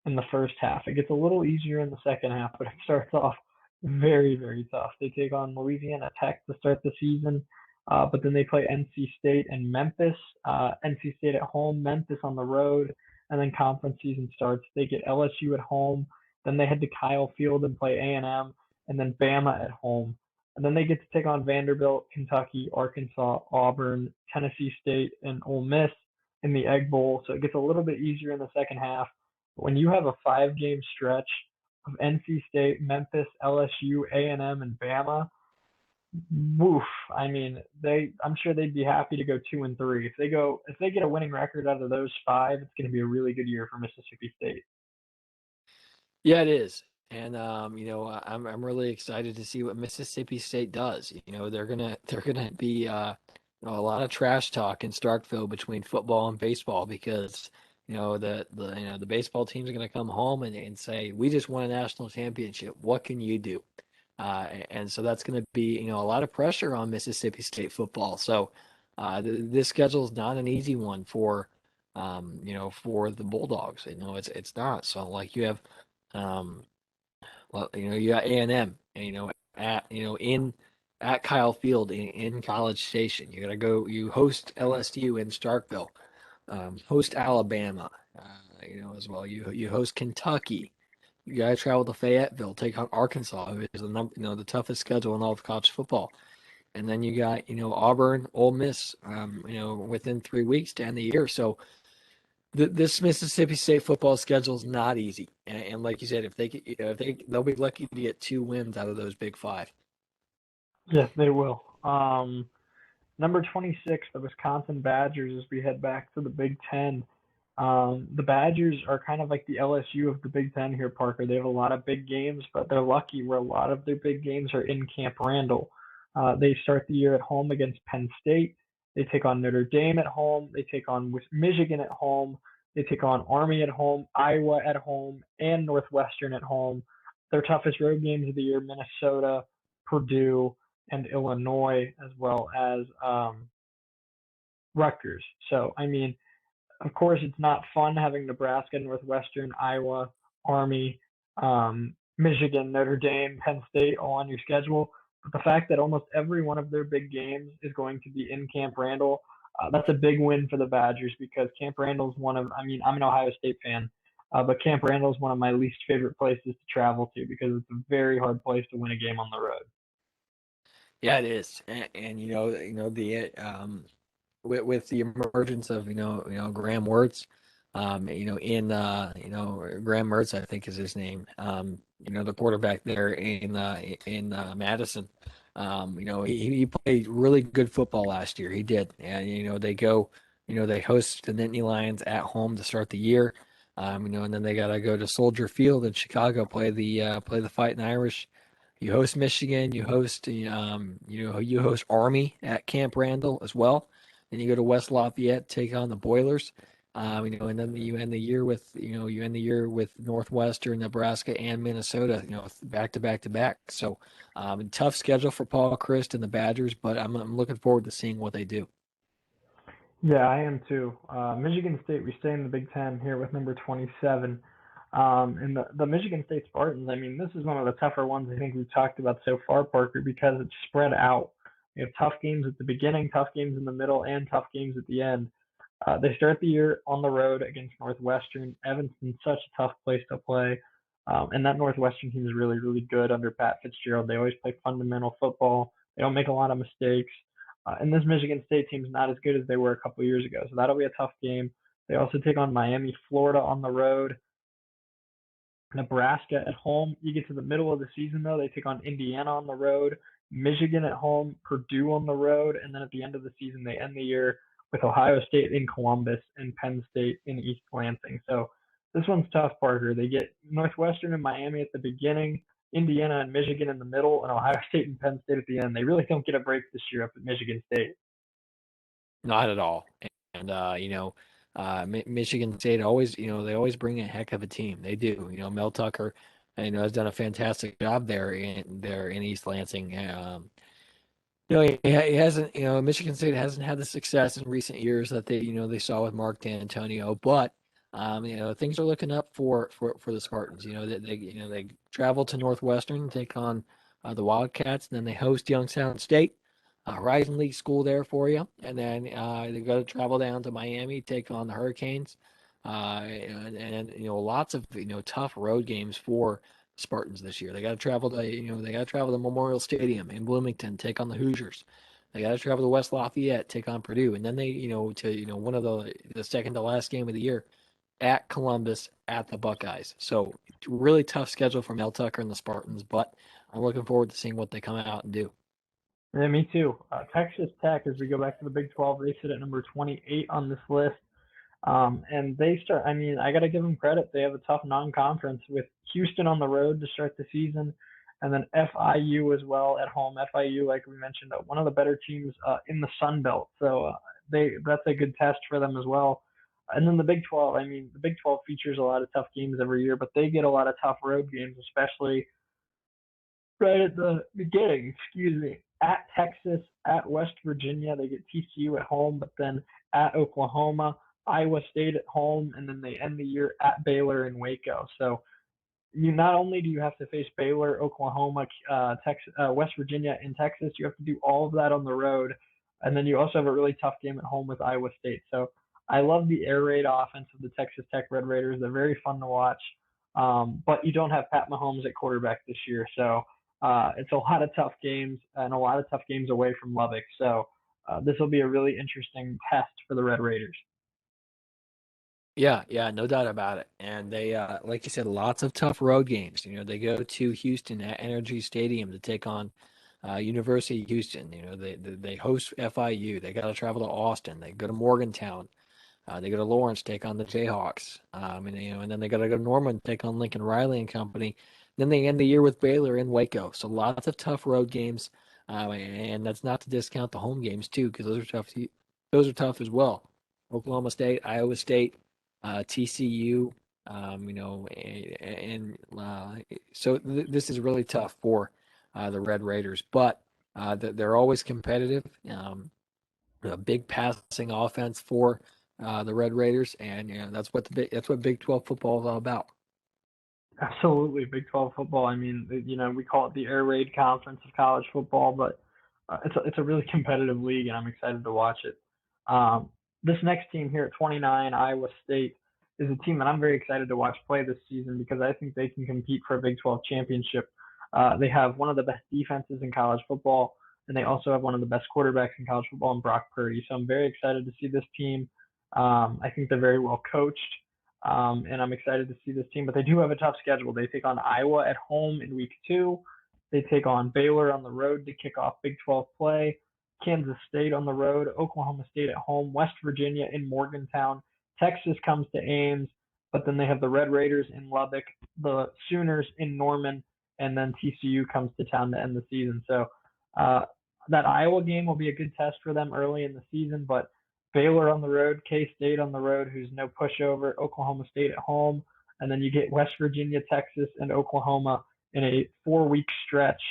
in the first half. It gets a little easier in the second half, but it starts off very, very tough. They take on Louisiana Tech to start the season, but then they play NC State and Memphis. NC State at home, Memphis on the road, and then conference season starts. They get LSU at home, then they head to Kyle Field and play A&M, and then Bama at home. And then they get to take on Vanderbilt, Kentucky, Arkansas, Auburn, Tennessee State, and Ole Miss in the Egg Bowl. So it gets a little bit easier in the second half. When you have a 5 game stretch of NC State, Memphis, LSU, A&M, and Bama, woof. I mean, I'm sure they'd be happy to go 2-3. If they get a winning record out of those 5, it's going to be a really good year for Mississippi State. Yeah, it is. And I'm really excited to see what Mississippi State does. They're gonna be a lot of trash talk in Starkville between football and baseball because the baseball teams are gonna come home and say, we just won a national championship. What can you do? And so that's gonna be a lot of pressure on Mississippi State football. So this schedule is not an easy one for the Bulldogs. It's not. So like you have um, well, you got A&M, and at Kyle Field in College Station. You got to go. You host LSU in Starkville, host Alabama, as well. You host Kentucky. You got to travel to Fayetteville, take on Arkansas, who is the toughest schedule in all of college football. And then you got Auburn, Ole Miss, within 3 weeks to end the year. So this Mississippi State football schedule is not easy, and like you said, they'll be lucky to get 2 wins out of those Big Five. Yes, they will. Number 26, the Wisconsin Badgers, as we head back to the Big Ten. The Badgers are kind of like the LSU of the Big Ten here, Parker. They have a lot of big games, but they're lucky where a lot of their big games are in Camp Randall. They start the year at home against Penn State. They take on Notre Dame at home. They take on Michigan at home. They take on Army at home, Iowa at home, and Northwestern at home. Their toughest road games of the year: Minnesota, Purdue, and Illinois, as well as Rutgers. So, I mean, of course, it's not fun having Nebraska, Northwestern, Iowa, Army, Michigan, Notre Dame, Penn State all on your schedule. But the fact that almost every one of their big games is going to be in Camp Randall, that's a big win for the Badgers because Camp Randall is I'm an Ohio State fan, but Camp Randall is one of my least favorite places to travel to because it's a very hard place to win a game on the road. Yeah, it is, and the with the emergence of Graham Mertz, Graham Mertz, I think is his name. The quarterback there in Madison. He played really good football last year. He did, and they host the Nittany Lions at home to start the year. And then they gotta go to Soldier Field in Chicago, play the Fighting Irish. You host Michigan. You host Army at Camp Randall as well. Then you go to West Lafayette, take on the Boilers. And then you end the year with Northwestern, Nebraska, and Minnesota. Back to back to back. So tough schedule for Paul Chryst and the Badgers, but I'm looking forward to seeing what they do. Yeah, I am too. Michigan State, we stay in the Big Ten here with number 27. And the Michigan State Spartans, I mean, this is one of the tougher ones I think we've talked about so far, Parker, because it's spread out. You have tough games at the beginning, tough games in the middle, and tough games at the end. They start the year on the road against Northwestern. Evanston's such a tough place to play. And that Northwestern team is really, really good under Pat Fitzgerald. They always play fundamental football. They don't make a lot of mistakes. And this Michigan State team's not as good as they were a couple years ago. So that'll be a tough game. They also take on Miami, Florida on the road. Nebraska at home. You get to the middle of the season, though, they take on Indiana on the road, Michigan at home, Purdue on the road, and then at the end of the season, they end the year with Ohio State in Columbus and Penn State in East Lansing. So this one's tough, Parker. They get Northwestern and Miami at the beginning, Indiana and Michigan in the middle, and Ohio State and Penn State at the end. They really don't get a break this year up at Michigan State. Not at all. And Michigan State always, they always bring a heck of a team. They do. Mel Tucker, has done a fantastic job there in East Lansing. He hasn't, Michigan State hasn't had the success in recent years that they saw with Mark D'Antonio, but things are looking up for the Spartans. They travel to Northwestern, take on the Wildcats, and then they host Youngstown State, Horizon League school there for you, and then they got to travel down to Miami, take on the Hurricanes, and lots of tough road games for Spartans this year. They got to travel to Memorial Stadium in Bloomington, take on the Hoosiers. They got to travel to West Lafayette, take on Purdue, and then they to one of the second to last game of the year at Columbus at the Buckeyes. So really tough schedule for Mel Tucker and the Spartans, but I'm looking forward to seeing what they come out and do. Yeah, me too. Texas Tech, as we go back to the Big 12, they sit at number 28 on this list. And they start, I mean, I got to give them credit. They have a tough non conference with Houston on the road to start the season, and then FIU as well at home. FIU, like we mentioned, one of the better teams in the Sun Belt. So that's a good test for them as well. And then the Big 12, I mean, the Big 12 features a lot of tough games every year, but they get a lot of tough road games, especially right at the beginning, excuse me, at Texas, at West Virginia. They get TCU at home, but then at Oklahoma, Iowa State at home, and then they end the year at Baylor and Waco. So you not only do you have to face Baylor, Oklahoma, Texas, West Virginia, and Texas, you have to do all of that on the road, and then you also have a really tough game at home with Iowa State. So I love the air raid offense of the Texas Tech Red Raiders. They're very fun to watch, but you don't have Pat Mahomes at quarterback this year, so it's a lot of tough games and a lot of tough games away from Lubbock. So this will be a really interesting test for the Red Raiders. Yeah, yeah, no doubt about it. And they, like you said, lots of tough road games. They go to Houston at Energy Stadium to take on University of Houston. They host FIU. They got to travel to Austin. They go to Morgantown. They go to Lawrence, take on the Jayhawks. And then they got to go to Norman, take on Lincoln Riley and company. Then they end the year with Baylor in Waco. So lots of tough road games. And that's not to discount the home games too, because those are tough. Those are tough as well. Oklahoma State, Iowa State, TCU. So this is really tough for the Red Raiders, but they're always competitive. A big passing offense for the Red Raiders, and that's what Big 12 football is all about. Absolutely, Big 12 football. I mean, we call it the air raid conference of college football, but it's a really competitive league, and I'm excited to watch it. This next team here at 29, Iowa State, is a team that I'm very excited to watch play this season because I think they can compete for a Big 12 championship. They have one of the best defenses in college football, and they also have one of the best quarterbacks in college football in Brock Purdy. So I'm very excited to see this team. I think they're very well coached. And I'm excited to see this team. But they do have a tough schedule. They take on Iowa at home in week 2. They take on Baylor on the road to kick off Big 12 play. Kansas State on the road, Oklahoma State at home, West Virginia in Morgantown. Texas comes to Ames, but then they have the Red Raiders in Lubbock, the Sooners in Norman, and then TCU comes to town to end the season. So uh, that Iowa game will be a good test for them early in the season, but Baylor on the road, K State on the road, who's no pushover, Oklahoma State at home, and then you get West Virginia, Texas, and Oklahoma in a 4 week stretch.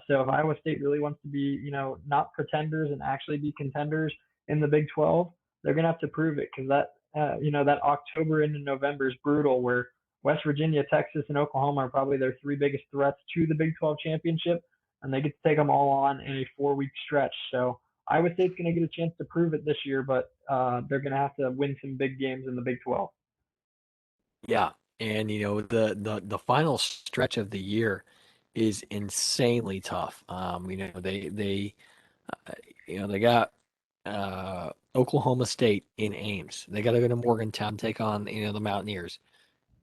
So if Iowa State really wants to be, not pretenders and actually be contenders in the Big 12, they're gonna have to prove it because that October into November is brutal. Where West Virginia, Texas, and Oklahoma are probably their three biggest threats to the Big 12 championship, and they get to take them all on in a 4 week stretch. So Iowa State's going to get a chance to prove it this year, but they're going to have to win some big games in the Big 12. Yeah, and the final stretch of the year is insanely tough. Uh, they got Oklahoma State in Ames. They got to go to Morgantown, take on the Mountaineers.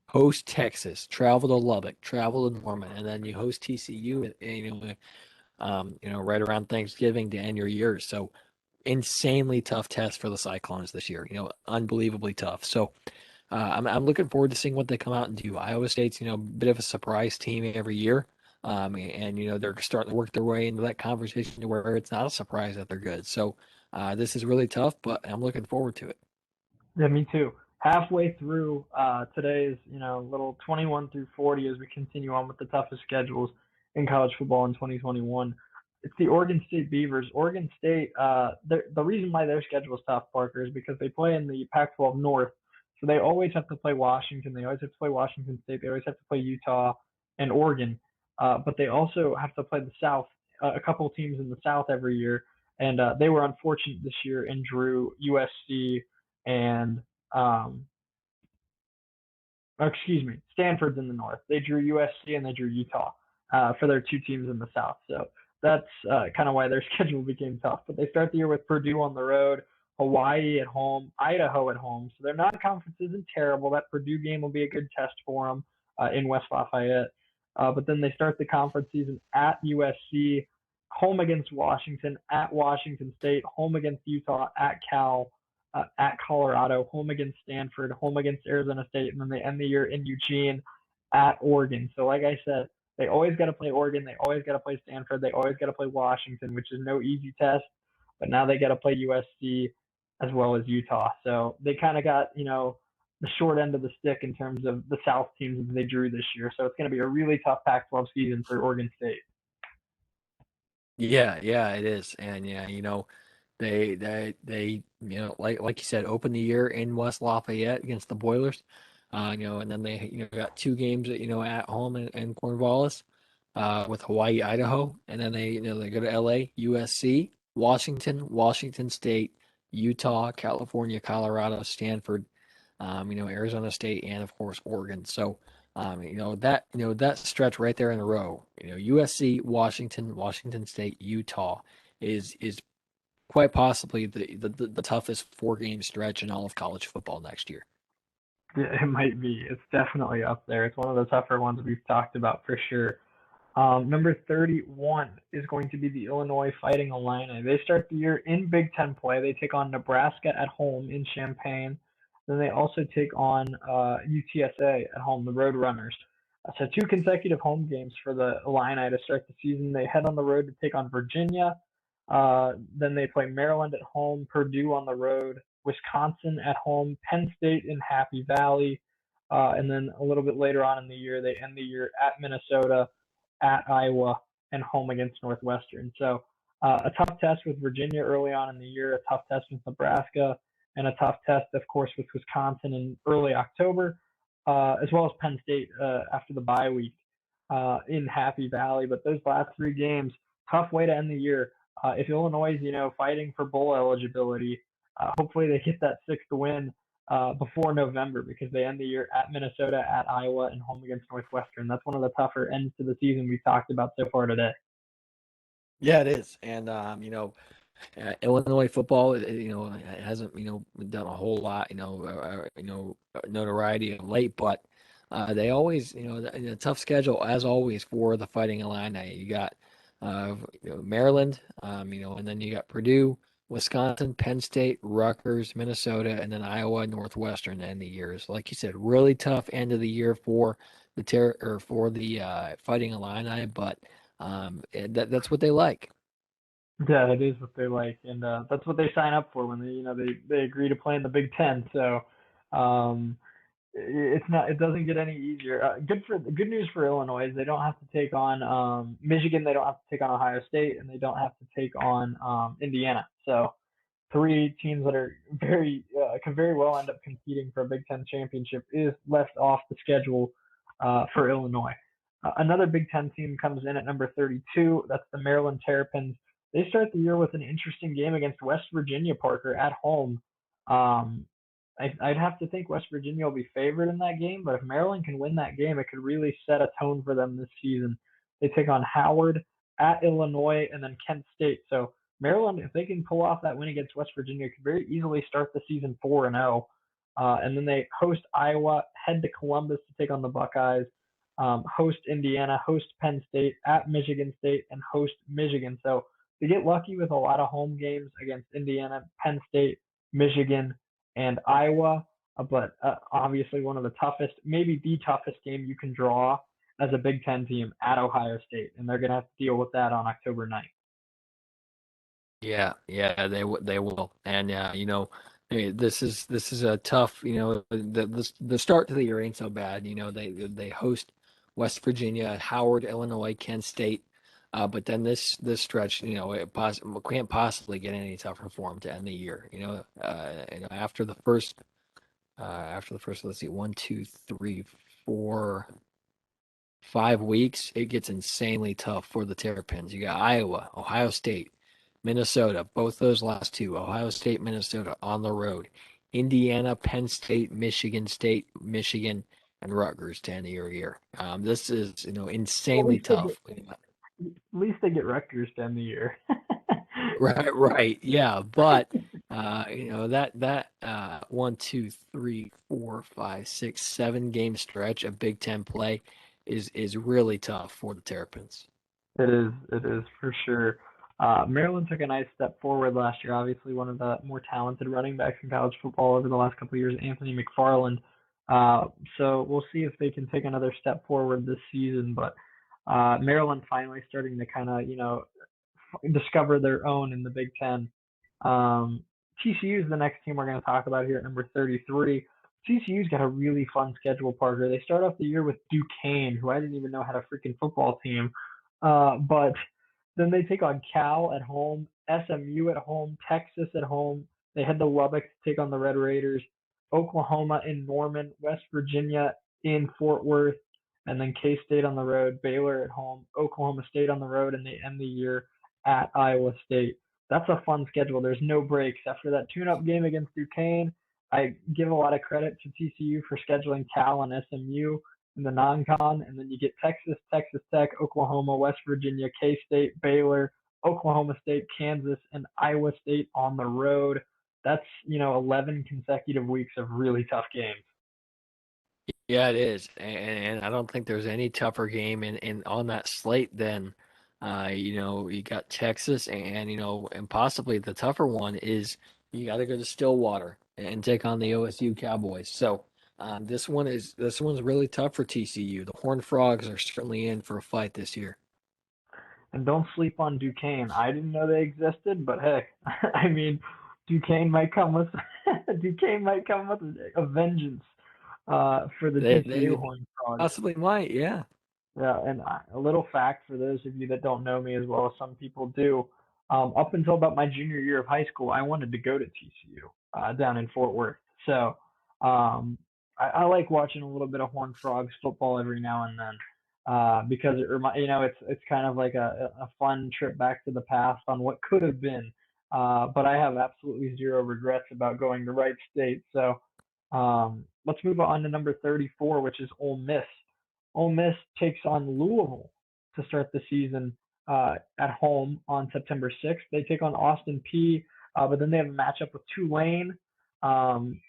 Host Texas, travel to Lubbock, travel to Norman, and then you host TCU. Right around Thanksgiving to end your year. So insanely tough test for the Cyclones this year. Unbelievably tough. So I'm looking forward to seeing what they come out and do. Iowa State's a bit of a surprise team every year. And they're starting to work their way into that conversation to where it's not a surprise that they're good. So this is really tough, but I'm looking forward to it. Yeah, me too. Halfway through today's, little 21 through 40 as we continue on with the toughest schedules in college football in 2021. It's the Oregon State Beavers. Oregon State, the reason why their schedule is tough, Parker, is because they play in the Pac-12 North. So they always have to play Washington. They always have to play Washington State. They always have to play Utah and Oregon. But they also have to play the South, a couple teams in the South every year. And they were unfortunate this year and drew USC and um, excuse me, Stanford's in the North. They drew USC and they drew Utah for their two teams in the South. So that's kind of why their schedule became tough. But they start the year with Purdue on the road, Hawaii at home, Idaho at home. So their non-conference isn't terrible. That Purdue game will be a good test for them in West Lafayette. But then they start the conference season at USC, home against Washington, at Washington State, home against Utah, at Cal, at Colorado, home against Stanford, home against Arizona State, and then they end the year in Eugene at Oregon. So, like I said, they always got to play Oregon, they always got to play Stanford, they always got to play Washington, which is no easy test. But now they got to play USC as well as Utah. So they kind of got the short end of the stick in terms of the South teams that they drew this year. So it's going to be a really tough Pac-12 season for Oregon State. Yeah, yeah, it is. And yeah, they like you said, open the year in West Lafayette against the Boilers. And then they got two games at home in Cornwallis, with Hawaii, Idaho, and then they go to LA, USC, Washington, Washington State, Utah, California, Colorado, Stanford, Arizona State, and of course Oregon. So that stretch right there in a row, USC, Washington, Washington State, Utah is quite possibly the toughest 4 game stretch in all of college football next year. Yeah, it might be. It's definitely up there. It's one of the tougher ones we've talked about for sure. Number 31 is going to be the Illinois Fighting Illini. They start the year in Big Ten play. They take on Nebraska at home in Champaign. Then they also take on UTSA at home, the Roadrunners. So two consecutive home games for the Illini to start the season. They head on the road to take on Virginia. Then they play Maryland at home, Purdue on the road, Wisconsin at home, Penn State in Happy Valley. And then a little bit later on in the year, they end the year at Minnesota, at Iowa, and home against Northwestern. So a tough test with Virginia early on in the year, a tough test with Nebraska, and a tough test, of course, with Wisconsin in early October, as well as Penn State after the bye week in Happy Valley. But those last 3 games, tough way to end the year. If Illinois is, fighting for bowl eligibility, hopefully they get that 6th win before November because they end the year at Minnesota, at Iowa, and home against Northwestern. That's one of the tougher ends to the season we've talked about so far today. Yeah, it is. And Illinois football, it hasn't done a whole lot, notoriety of late, but they always, a tough schedule as always for the Fighting Illini. You got Maryland, and then you got Purdue, Wisconsin, Penn State, Rutgers, Minnesota, and then Iowa, Northwestern to end the years. Like you said, really tough end of the year for the Fighting Illini, but that's what they like. Yeah, that is what they like, and that's what they sign up for when they agree to play in the Big Ten. So um, it's not it doesn't get any easier. Good news for Illinois is they don't have to take on Michigan, they don't have to take on Ohio State, and they don't have to take on Indiana. So three teams that are could very well end up competing for a Big Ten championship, is left off the schedule for Illinois. Another Big Ten team comes in at number 32. That's the Maryland Terrapins. They start the year with an interesting game against West Virginia, Parker, at home. Um, I'd have to think West Virginia will be favored in that game, but if Maryland can win that game, it could really set a tone for them this season. They take on Howard at Illinois and then Kent State. So Maryland, if they can pull off that win against West Virginia, could very easily start the season 4-0. And then they host Iowa, head to Columbus to take on the Buckeyes, host Indiana, host Penn State, at Michigan State, and host Michigan. So they get lucky with a lot of home games against Indiana, Penn State, Michigan, and Iowa. But obviously one of the toughest, maybe the toughest game you can draw as a Big Ten team at Ohio State, and they're going to have to deal with that on October 9th. Yeah, yeah, they will, and this is a tough. The start to the year ain't so bad. They host West Virginia, Howard, Illinois, Kent State, but then this stretch, can't possibly get any tougher for them to end the year. After the first, let's see, 5 weeks, it gets insanely tough for the Terrapins. You got Iowa, Ohio State, Minnesota, both those last two, Ohio State, Minnesota on the road, Indiana, Penn State, Michigan, and Rutgers to end the year. This is, Well, insanely tough. at least they get Rutgers to end the year. Right, right, yeah, but that 7 game stretch of Big Ten play is really tough for the Terrapins. It is for sure. Maryland took a nice step forward last year. Obviously, one of the more talented running backs in college football over the last couple of years, Anthony McFarland. So we'll see if they can take another step forward this season. But Maryland finally starting to kind of, discover their own in the Big Ten. Um, TCU is the next team we're going to talk about here at number 33. TCU's got a really fun schedule, Parker. They start off the year with Duquesne, who I didn't even know had a freaking football team. But then they take on Cal at home, SMU at home, Texas at home. They head to Lubbock to take on the Red Raiders, Oklahoma in Norman, West Virginia in Fort Worth, and then K State on the road, Baylor at home, Oklahoma State on the road, and they end the year at Iowa State. That's a fun schedule. There's no breaks. After that tune-up game against Duquesne, I give a lot of credit to TCU for scheduling Cal and SMU in the non-con, and then you get Texas, Texas Tech, Oklahoma, West Virginia, K-State, Baylor, Oklahoma State, Kansas, and Iowa State on the road. That's 11 consecutive weeks of really tough games. Yeah, it is, and I don't think there's any tougher game in on that slate than, you got Texas, and possibly the tougher one is you got to go to Stillwater and take on the OSU Cowboys. So this one's really tough for TCU. The Horned Frogs are certainly in for a fight this year. And don't sleep on Duquesne. I didn't know they existed, but heck, I mean, Duquesne might come with Duquesne might come with a vengeance for the TCU They Horned Frogs. possibly might, yeah. Yeah, and a little fact for those of you that don't know me as well as some people do, up until about my junior year of high school, I wanted to go to TCU down in Fort Worth. So I like watching a little bit of Horned Frogs football every now and then because it's kind of like a fun trip back to the past on what could have been. But I have absolutely zero regrets about going to Wright State. So let's move on to number 34, which is Ole Miss. Ole Miss takes on Louisville to start the season at home on September 6th. They take on Austin P, but then they have a matchup with Tulane um,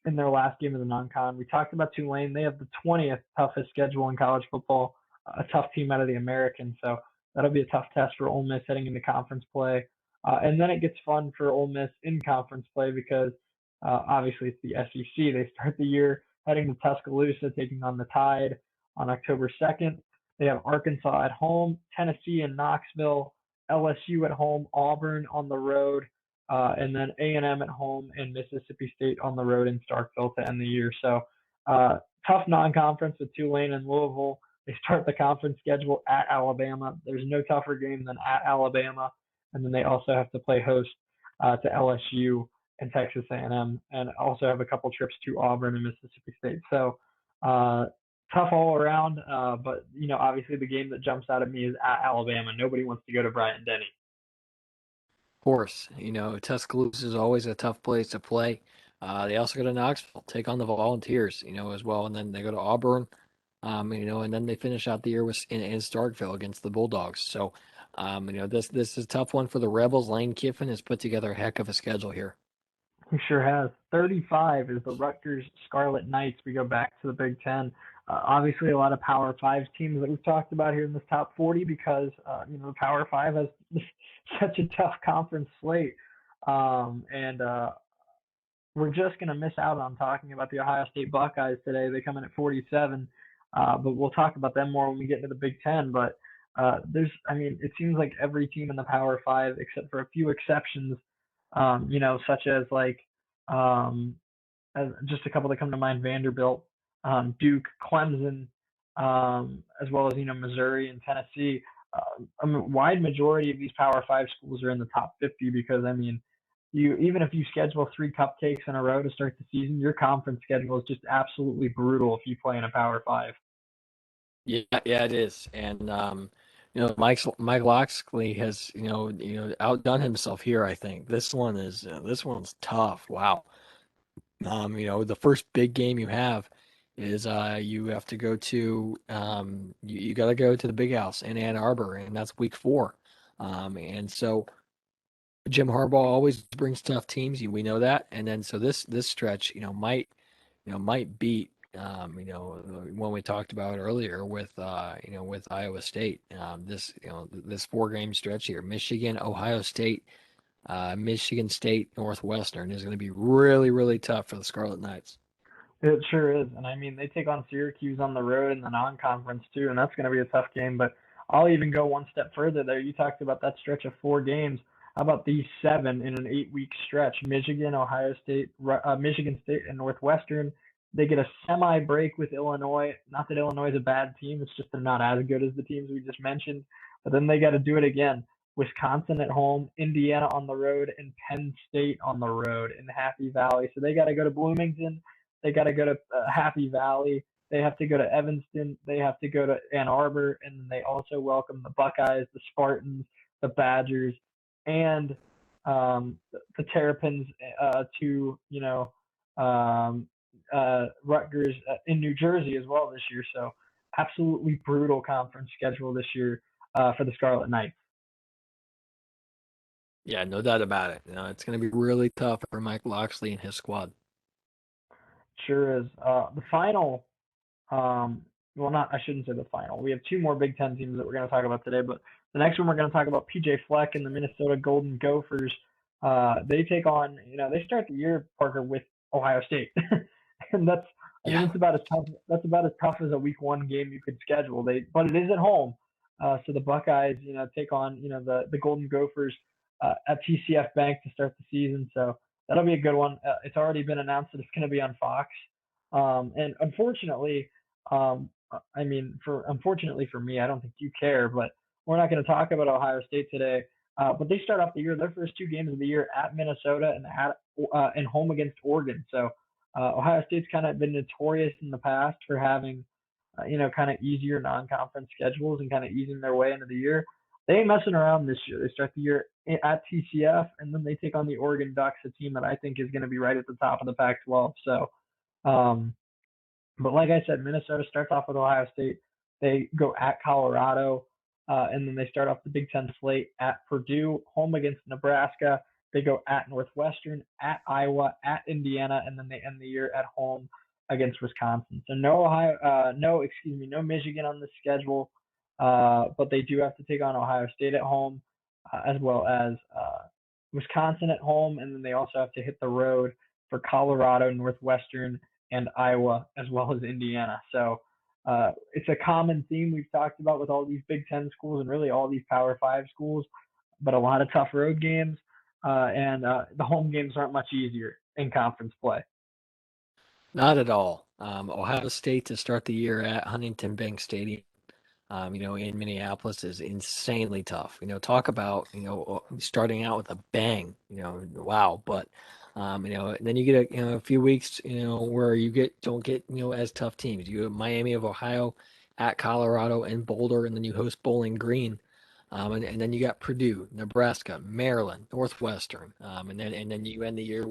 in their last game of the non-con. We talked about Tulane. They have the 20th toughest schedule in college football, a tough team out of the American. So that'll be a tough test for Ole Miss heading into conference play. And then it gets fun for Ole Miss in conference play because obviously it's the SEC. They start the year heading to Tuscaloosa, taking on the Tide on October 2nd. They have Arkansas at home, Tennessee in Knoxville, LSU at home, Auburn on the road, and then A&M at home and Mississippi State on the road in Starkville to end the year. So tough non-conference with Tulane and Louisville. They start the conference schedule at Alabama. There's no tougher game than at Alabama. And then they also have to play host to LSU and Texas A&M, and also have a couple trips to Auburn and Mississippi State. So uh, tough all around. But obviously the game that jumps out at me is at Alabama. Nobody wants to go to Bryant Denny. Of course, Tuscaloosa is always a tough place to play. They also go to Knoxville, take on the Volunteers, as well, and then they go to Auburn, and then they finish out the year in Starkville against the Bulldogs. So, this is a tough one for the Rebels. Lane Kiffin has put together a heck of a schedule here. He sure has. 35 is the Rutgers Scarlet Knights. We go back to the Big Ten. Obviously, a lot of Power Five teams that we've talked about here in this top 40 because the Power Five has such a tough conference slate, and we're just going to miss out on talking about the Ohio State Buckeyes today. They come in at 47, but we'll talk about them more when we get into the Big Ten. But it seems like every team in the Power Five, except for a few exceptions, such as um, just a couple that come to mind: Vanderbilt, Duke, Clemson, as well as Missouri and Tennessee. A wide majority of these Power Five schools are in the top 50 because you even if you schedule three cupcakes in a row to start the season, your conference schedule is just absolutely brutal if you play in a Power Five. Yeah, yeah, it is. And Mike Locksley has outdone himself here. I think this one's tough. Wow. The first big game you have is you have to go to you got to go to the Big House in Ann Arbor, and that's week 4. And so Jim Harbaugh always brings tough teams. We know that. And then so this stretch, might beat when we talked about earlier with with Iowa State. This 4-game stretch here, Michigan, Ohio State, Michigan State, Northwestern is going to be really, really tough for the Scarlet Knights. It sure is. And they take on Syracuse on the road in the non conference too, and that's going to be a tough game. But I'll even go one step further there. You talked about that stretch of 4 games. How about these 7 in an 8-week stretch? Michigan, Ohio State, Michigan State, and Northwestern. They get a semi break with Illinois. Not that Illinois is a bad team, it's just they're not as good as the teams we just mentioned. But then they got to do it again. Wisconsin at home, Indiana on the road, and Penn State on the road in Happy Valley. So they got to go to Bloomington, they got to go to Happy Valley. They have to go to Evanston. They have to go to Ann Arbor, and then they also welcome the Buckeyes, the Spartans, the Badgers, and the Terrapins to um, Rutgers in New Jersey as well this year. So absolutely brutal conference schedule this year for the Scarlet Knights. Yeah, no doubt about it. It's going to be really tough for Mike Locksley and his squad. Sure is. The final well, not, I shouldn't say the final. We have 2 more Big Ten teams that we're going to talk about today, but the next one we're going to talk about PJ Fleck and the Minnesota Golden Gophers. They take on, they start the year, Parker, with Ohio State. And Yeah. that's about as tough as a week 1 game you could schedule. But it is at home. So the Buckeyes, take on, the Golden Gophers at TCF Bank to start the season. So that'll be a good one. It's already been announced that it's going to be on Fox. And unfortunately, unfortunately for me, I don't think you care, but we're not going to talk about Ohio State today. But they start off the year, their first 2 games of the year at Minnesota and home against Oregon. So Ohio State's kind of been notorious in the past for having, kind of easier non-conference schedules and kind of easing their way into the year. They ain't messing around this year. They start the year at TCF, and then they take on the Oregon Ducks, a team that I think is going to be right at the top of the Pac-12. So, um, but like I said, Minnesota starts off with Ohio State. They go at Colorado, and then they start off the Big Ten slate at Purdue, home against Nebraska. They go at Northwestern, at Iowa, at Indiana, and then they end the year at home against Wisconsin. So no Michigan on the schedule, but they do have to take on Ohio State at home, as well as Wisconsin at home, and then they also have to hit the road for Colorado, Northwestern, and Iowa, as well as Indiana. So it's a common theme we've talked about with all these Big Ten schools and really all these Power Five schools, but a lot of tough road games, and the home games aren't much easier in conference play. Not at all. Ohio State to start the year at Huntington Bank Stadium. in Minneapolis is insanely tough. Talk about, starting out with a bang, wow. But, and then you get a few weeks, where don't get, as tough teams. You have Miami of Ohio at Colorado and Boulder, and then you host Bowling Green. And then you got Purdue, Nebraska, Maryland, Northwestern, and then you end the year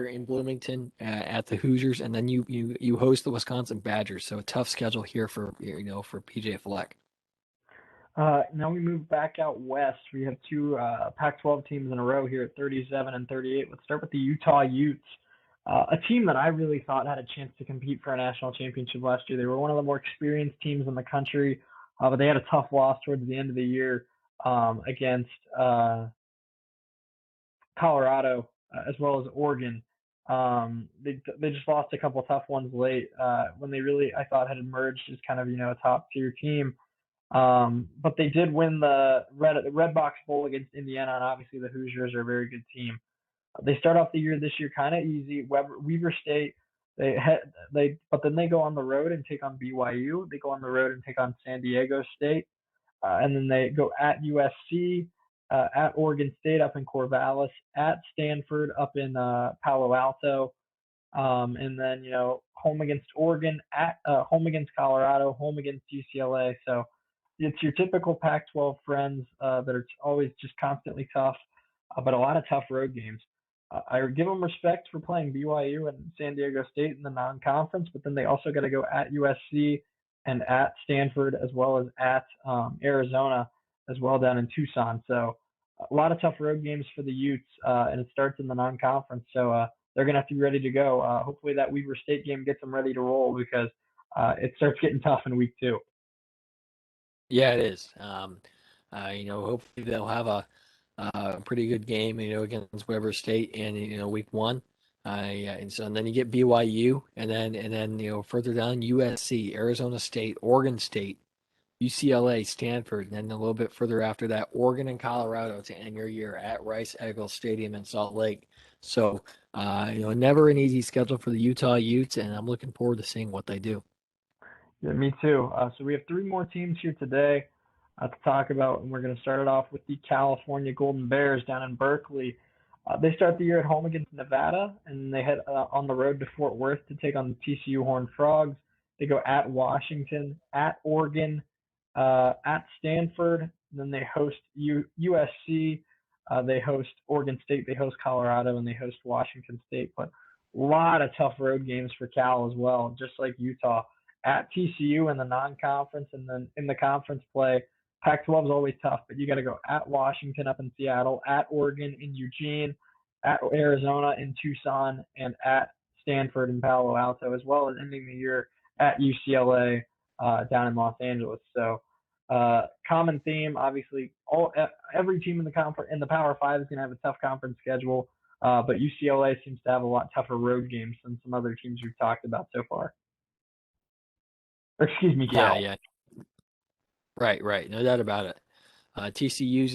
in Bloomington at the Hoosiers, and then you host the Wisconsin Badgers. So a tough schedule here for PJ Fleck. Now we move back out west. We have two Pac-12 teams in a row here at 37 and 38. Let's start with the Utah Utes, a team that I really thought had a chance to compete for a national championship last year. They were one of the more experienced teams in the country, but they had a tough loss towards the end of the year against Colorado as well as Oregon. They just lost a couple tough ones late when they really I thought had emerged as kind of a top tier team. But they did win the Red Box Bowl against Indiana, and obviously the Hoosiers are a very good team. They start off the year this year kind of easy. Weber State, but then they go on the road and take on BYU. They go on the road and take on San Diego State, and then they go at USC, at Oregon State up in Corvallis, at Stanford up in Palo Alto, and then home against Oregon, at home against Colorado, home against UCLA. So it's your typical Pac-12 friends that are always just constantly tough, but a lot of tough road games. I give them respect for playing BYU and San Diego State in the non-conference, but then they also got to go at USC and at Stanford as well as at Arizona as well down in Tucson. So a lot of tough road games for the Utes, and it starts in the non-conference. So they're going to have to be ready to go. Hopefully that Weber State game gets them ready to roll because it starts getting tough in week 2. Yeah, it is. Hopefully they'll have a pretty good game, against Weber State in week 1. Yeah, and then you get BYU, and then further down USC, Arizona State, Oregon State, UCLA, Stanford, and then a little bit further after that, Oregon and Colorado to end your year at Rice-Eccles Stadium in Salt Lake. So, never an easy schedule for the Utah Utes, and I'm looking forward to seeing what they do. Yeah, me too. So we have 3 more teams here today to talk about, and we're going to start it off with the California Golden Bears down in Berkeley. They start the year at home against Nevada, and they head on the road to Fort Worth to take on the TCU Horned Frogs. They go at Washington, at Oregon, at Stanford, and then they host USC. They host Oregon State, they host Colorado, and they host Washington State. But a lot of tough road games for Cal as well, just like Utah. At TCU in the non-conference, and then in the conference play, Pac-12 is always tough, but you got to go at Washington up in Seattle, at Oregon in Eugene, at Arizona in Tucson, and at Stanford in Palo Alto, as well as ending the year at UCLA down in Los Angeles. So, common theme, obviously, every team in the Power Five is going to have a tough conference schedule, but UCLA seems to have a lot tougher road games than some other teams we've talked about so far. Or excuse me, Yeah, Cal. yeah, right, no doubt about it. TCU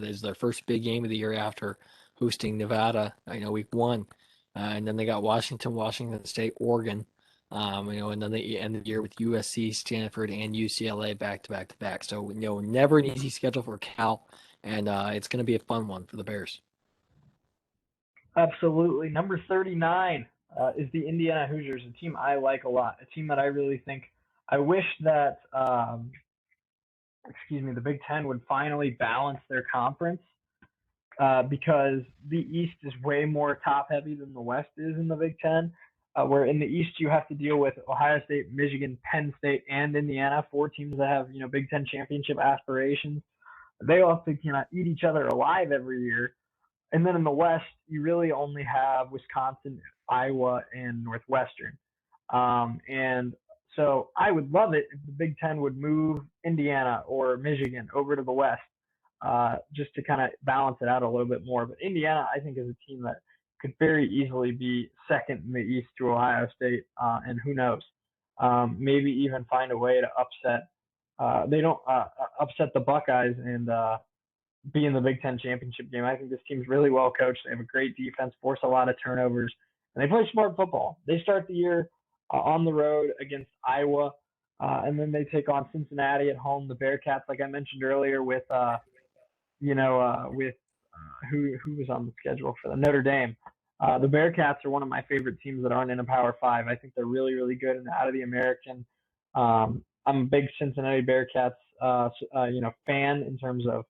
this is their first big game of the year after hosting Nevada, week 1. And then they got Washington State, Oregon, and then they end the year with USC, Stanford, and UCLA back to back to back. So, never an easy schedule for Cal, and it's going to be a fun one for the Bears. Absolutely. Number 39 is the Indiana Hoosiers, a team I like a lot, a team that I really think I wish that, the Big Ten would finally balance their conference because the East is way more top heavy than the West is in the Big Ten. Where in the East you have to deal with Ohio State, Michigan, Penn State, and Indiana, 4 teams that have Big Ten championship aspirations. They also cannot eat each other alive every year. And then in the West, you really only have Wisconsin, Iowa, and Northwestern. And so I would love it if the Big Ten would move Indiana or Michigan over to the West just to kind of balance it out a little bit more. But Indiana, I think, is a team that could very easily be second in the East to Ohio State, and who knows, maybe even find a way to upset. They don't upset the Buckeyes and be in the Big Ten championship game. I think this team's really well coached. They have a great defense, force a lot of turnovers, and they play smart football. They start the year on the road against Iowa, and then they take on Cincinnati at home. The Bearcats, like I mentioned earlier, with who was on the schedule for the Notre Dame. The Bearcats are one of my favorite teams that aren't in a Power Five. I think they're really, really good and out of the American. I'm a big Cincinnati Bearcats, fan in terms of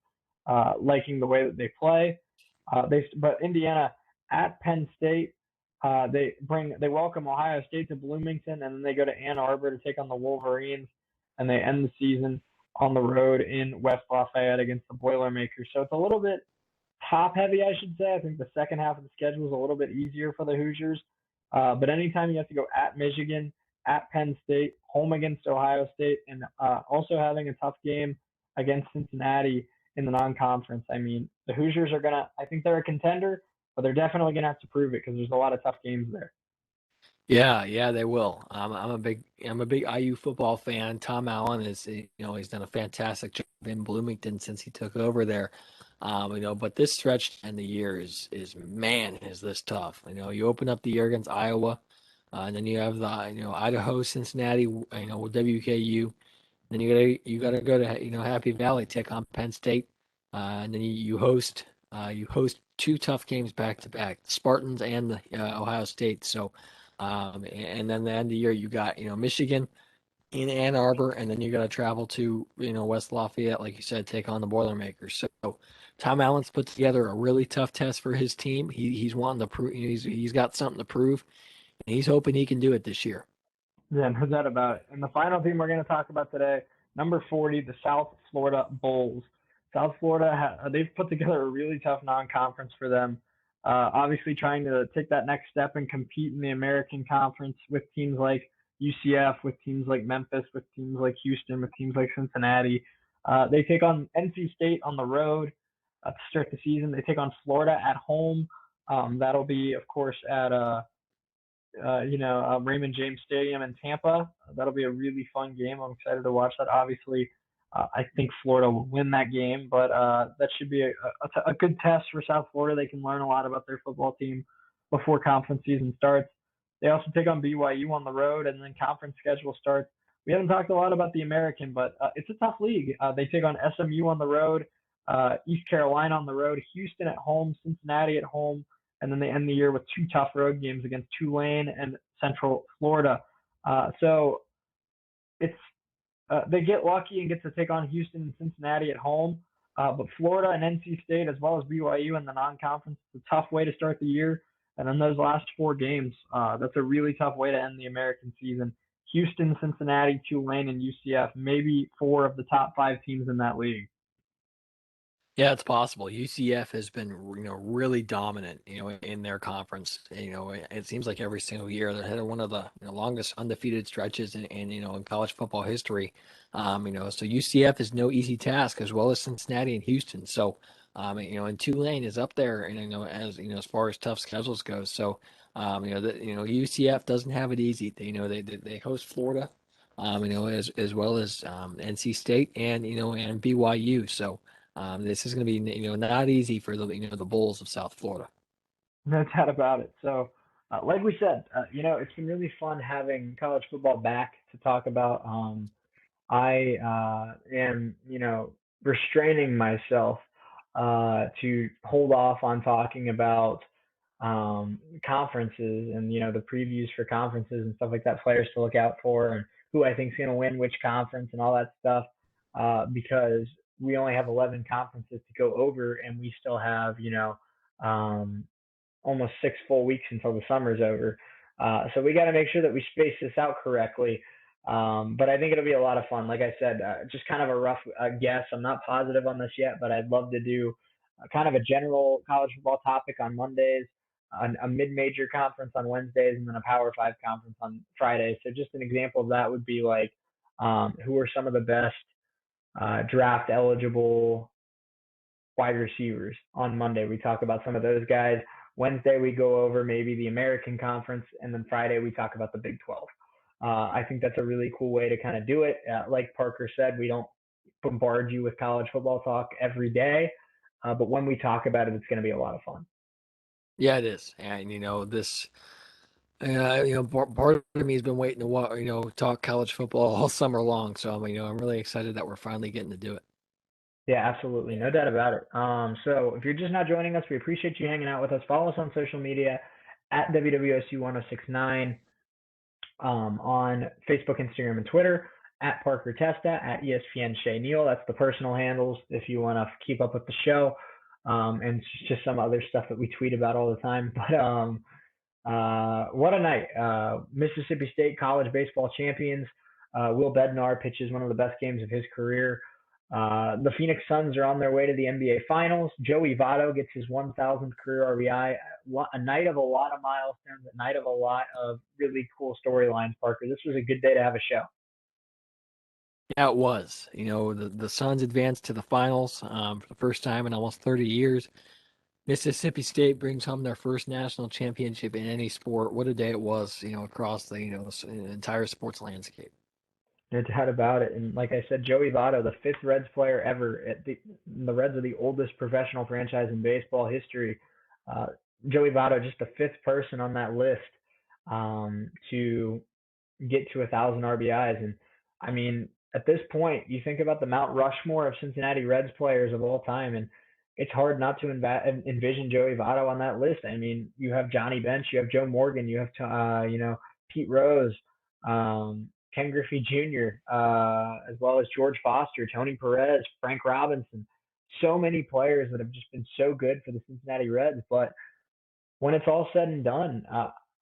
liking the way that they play. But Indiana at Penn State, they welcome Ohio State to Bloomington, and then they go to Ann Arbor to take on the Wolverines, and they end the season on the road in West Lafayette against the Boilermakers. So it's a little bit top heavy, I should say. I think the second half of the schedule is a little bit easier for the Hoosiers. But anytime you have to go at Michigan, at Penn State, home against Ohio State, and also having a tough game against Cincinnati in the non-conference, I mean, the Hoosiers are gonna. I think they're a contender, but they're definitely gonna have to prove it because there's a lot of tough games there. Yeah, yeah, they will. I'm a big IU football fan. Tom Allen he's done a fantastic job in Bloomington since he took over there. But this stretch in the year is man, is this tough. You open up the year against Iowa, and then you have the Idaho, Cincinnati, with WKU. Then you gotta go to Happy Valley, take on Penn State, and then you host two tough games back to back, the Spartans and the Ohio State. So, and then the end of the year you got Michigan in Ann Arbor, and then you got to travel to West Lafayette, like you said, take on the Boilermakers. So Tom Allen's put together a really tough test for his team. He's wanting to prove he's got something to prove, and he's hoping he can do it this year. Yeah, no doubt about it. And the final team we're going to talk about today, number 40, the South Florida Bulls. South Florida, they've put together a really tough non-conference for them. Obviously, trying to take that next step and compete in the American Conference with teams like UCF, with teams like Memphis, with teams like Houston, with teams like Cincinnati. They take on NC State on the road to start the season. They take on Florida at home. That'll be, of course, at Raymond James Stadium in Tampa. That'll be a really fun game. I'm excited to watch that. Obviously, I think Florida will win that game, but that should be a good test for South Florida. They can learn a lot about their football team before conference season starts. They also take on BYU on the road, and then conference schedule starts. We haven't talked a lot about the American, but it's a tough league. They take on SMU on the road, East Carolina on the road, Houston at home, Cincinnati at home, and then they end the year with two tough road games against Tulane and Central Florida. So it's they get lucky and get to take on Houston and Cincinnati at home. But Florida and NC State, as well as BYU in the non-conference, it's a tough way to start the year. And then those last four games, that's a really tough way to end the American season. Houston, Cincinnati, Tulane, and UCF, maybe four of the top five teams in that league. Yeah, it's possible. UCF has been, really dominant, in their conference. It seems like every single year they're had one of the longest undefeated stretches in college football history. So UCF is no easy task, as well as Cincinnati and Houston. So, and Tulane is up there, and as far as tough schedules go. So, UCF doesn't have it easy. They host Florida, as well as NC State and BYU. So. This is going to be, not easy for the Bulls of South Florida. No doubt about it. So, like we said, it's been really fun having college football back to talk about. I am, restraining myself to hold off on talking about conferences and the previews for conferences and stuff like that, players to look out for, and who I think is going to win which conference and all that stuff, because we only have 11 conferences to go over, and we still have um, almost 6 full weeks until the summer's over. So we got to make sure that we space this out correctly. But I think it'll be a lot of fun. Like I said, just kind of a rough guess. I'm not positive on this yet, but I'd love to do kind of a general college football topic on Mondays, a mid-major conference on Wednesdays, and then a Power Five conference on Fridays. So just an example of that would be like, who are some of the best draft eligible wide receivers on Monday. We talk about some of those guys. Wednesday, we go over maybe the American Conference, and then Friday, we talk about the Big 12. I think that's a really cool way to kind of do it. Like Parker said, we don't bombard you with college football talk every day, but when we talk about it, it's going to be a lot of fun. Yeah, it is. And, Part of me has been waiting to talk college football all summer long. So I'm really excited that we're finally getting to do it. Yeah, absolutely. No doubt about it. So if you're just not joining us, we appreciate you hanging out with us. Follow us on social media at WWSU1069, on Facebook, Instagram, and Twitter, at Parker Testa, at ESPN Shea Neal. That's the personal handles if you want to keep up with the show. And just some other stuff that we tweet about all the time. But what a night. Mississippi State college baseball champions. Will Bednar pitches one of the best games of his career. The Phoenix Suns are on their way to the NBA Finals. Joey Votto gets his 1,000th career RBI. A night of a lot of milestones, a night of a lot of really cool storylines, Parker. This was a good day to have a show. Yeah, it was. The Suns advanced to the finals for the first time in almost 30 years. Mississippi State brings home their first national championship in any sport. What a day it was, across the, entire sports landscape. No doubt about it. And like I said, Joey Votto, the fifth Reds player ever. The Reds are the oldest professional franchise in baseball history. Uh, Joey Votto, just the fifth person on that list, to get to 1,000 RBIs. And I mean, at this point, you think about the Mount Rushmore of Cincinnati Reds players of all time, and it's hard not to envision Joey Votto on that list. I mean, you have Johnny Bench, you have Joe Morgan, you have Pete Rose, Ken Griffey Jr., as well as George Foster, Tony Perez, Frank Robinson. So many players that have just been so good for the Cincinnati Reds, but when it's all said and done,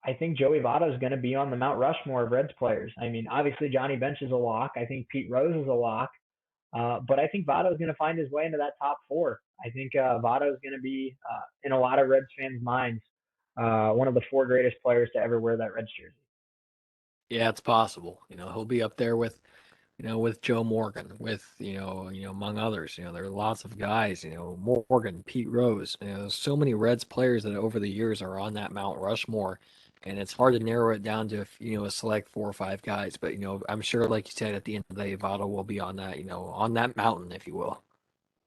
I think Joey Votto is going to be on the Mount Rushmore of Reds players. I mean, obviously Johnny Bench is a lock. I think Pete Rose is a lock, but I think Votto is going to find his way into that top four. I think Votto is going to be, in a lot of Reds fans' minds, one of the four greatest players to ever wear that Reds jersey. Yeah, it's possible. He'll be up there with with Joe Morgan, with among others. There are lots of guys. Morgan, Pete Rose. There's so many Reds players that over the years are on that Mount Rushmore, and it's hard to narrow it down to a select 4 or 5 guys. But I'm sure, like you said, at the end of the day, Votto will be on that on that mountain, if you will.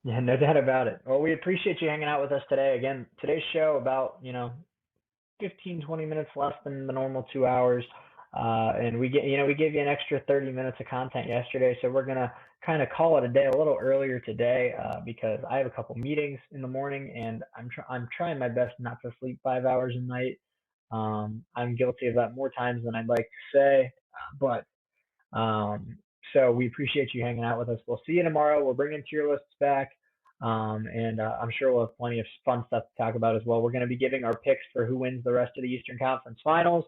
Yeah, no doubt about it. Well, we appreciate you hanging out with us today. Again, today's show about 15, 20 minutes less than the normal 2 hours. And we gave you an extra 30 minutes of content yesterday. So we're going to kind of call it a day a little earlier today, because I have a couple meetings in the morning and I'm trying my best not to sleep 5 hours a night. I'm guilty of that more times than I'd like to say, but um, so we appreciate you hanging out with us. We'll see you tomorrow. We're bringing tier lists back. And I'm sure we'll have plenty of fun stuff to talk about as well. We're going to be giving our picks for who wins the rest of the Eastern Conference Finals.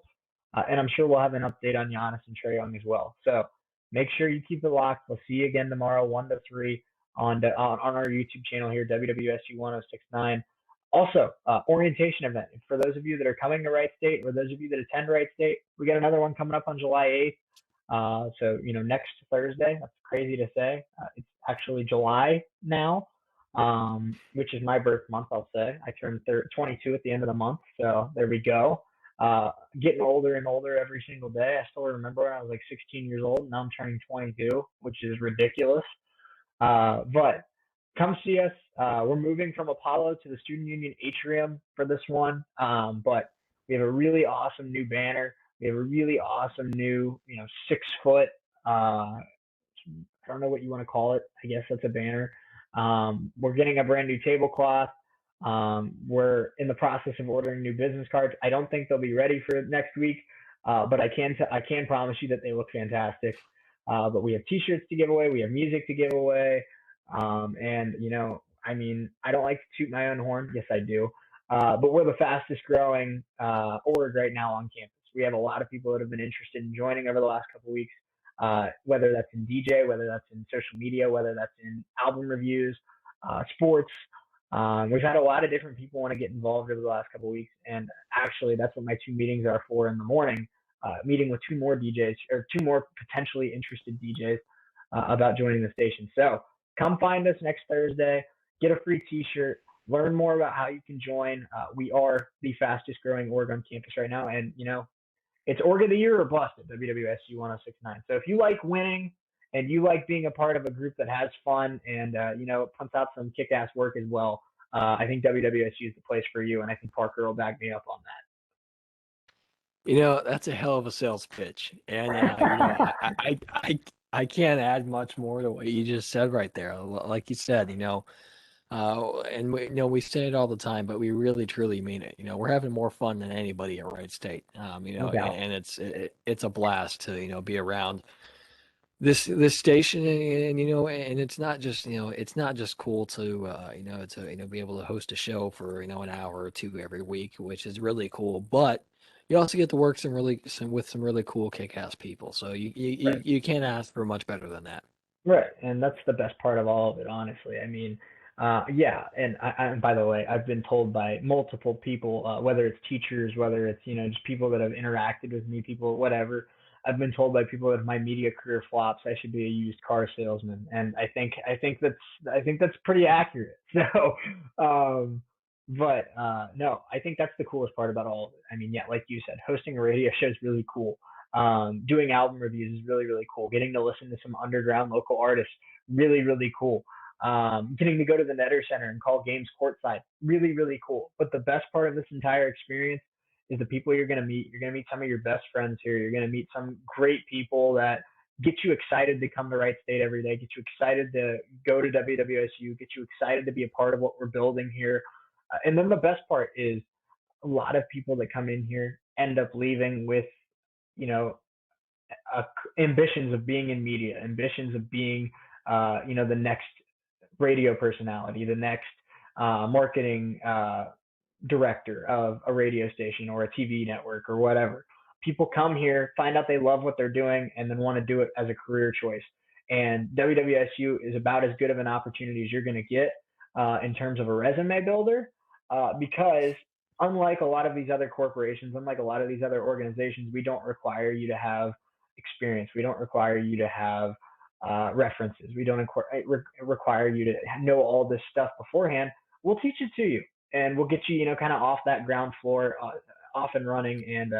And I'm sure we'll have an update on Giannis and Trae Young as well. So make sure you keep it locked. We'll see you again tomorrow, 1 to 3 on our YouTube channel here, WWSU 1069. Also, orientation event. For those of you that are coming to Wright State or those of you that attend Wright State, we got another one coming up on July 8th. So, next Thursday. That's crazy to say. It's actually July now, which is my birth month, I'll say. I turned 22 at the end of the month. So there we go. Getting older and older every single day. I still remember when I was like 16 years old. Now I'm turning 22, which is ridiculous. But come see us. We're moving from Apollo to the Student Union Atrium for this one. But we have a really awesome new banner. We have a really awesome new, 6 foot. I don't know what you want to call it. I guess that's a banner. We're getting a brand new tablecloth. We're in the process of ordering new business cards. I don't think they'll be ready for next week, but I can promise you that they look fantastic. But we have T-shirts to give away. We have music to give away. And I mean, I don't like to toot my own horn. Yes, I do. But we're the fastest growing org right now on campus. We have a lot of people that have been interested in joining over the last couple of weeks, whether that's in DJ, whether that's in social media, whether that's in album reviews, sports. We've had a lot of different people want to get involved over the last couple of weeks, and actually, that's what my 2 meetings are for in the morning. Meeting with 2 more DJs or 2 more potentially interested DJs about joining the station. So come find us next Thursday. Get a free T-shirt. Learn more about how you can join. We are the fastest growing org on campus right now, and it's org of the year or bust at WWSU 1069. So if you like winning and you like being a part of a group that has fun and pumps out some kick-ass work as well, I think WWSU is the place for you, and I think Parker will back me up on that. That's a hell of a sales pitch. And I can't add much more to what you just said right there. Like you said, and we say it all the time, but we really truly mean it. We're having more fun than anybody at Wright State. No doubt. And it's a blast to, be around this station, and it's not just cool to be able to host a show for an hour or two every week, which is really cool, but you also get to work with some really cool kick-ass people, so Right. you can't ask for much better than that. Right, and that's the best part of all of it, honestly. I mean, yeah, and by the way, I've been told by multiple people, whether it's teachers, whether it's just people that have interacted with me, people, whatever. I've been told by people that if my media career flops, I should be a used car salesman, and I think that's pretty accurate. So, but no, I think that's the coolest part about all of it. I mean, yeah, like you said, hosting a radio show is really cool. Doing album reviews is really, really cool. Getting to listen to some underground local artists, really, really cool. Getting to go to the Netter Center and call games courtside, really, really cool. But the best part of this entire experience is the people you're going to meet. You're going to meet some of your best friends here. You're going to meet some great people that get you excited to come to Wright State every day, get you excited to go to WWSU, get you excited to be a part of what we're building here. And then the best part is a lot of people that come in here end up leaving with, you know, uh, ambitions of being in media, ambitions of being, the next radio personality, the next marketing director of a radio station or a TV network or whatever. People come here, find out they love what they're doing, and then want to do it as a career choice. And WWSU is about as good of an opportunity as you're going to get in terms of a resume builder, because unlike a lot of these other corporations, unlike a lot of these other organizations, we don't require you to have experience. We don't require you to have references. We don't require you to know all this stuff beforehand. We'll teach it to you, and we'll get you, kind of off that ground floor, off and running, and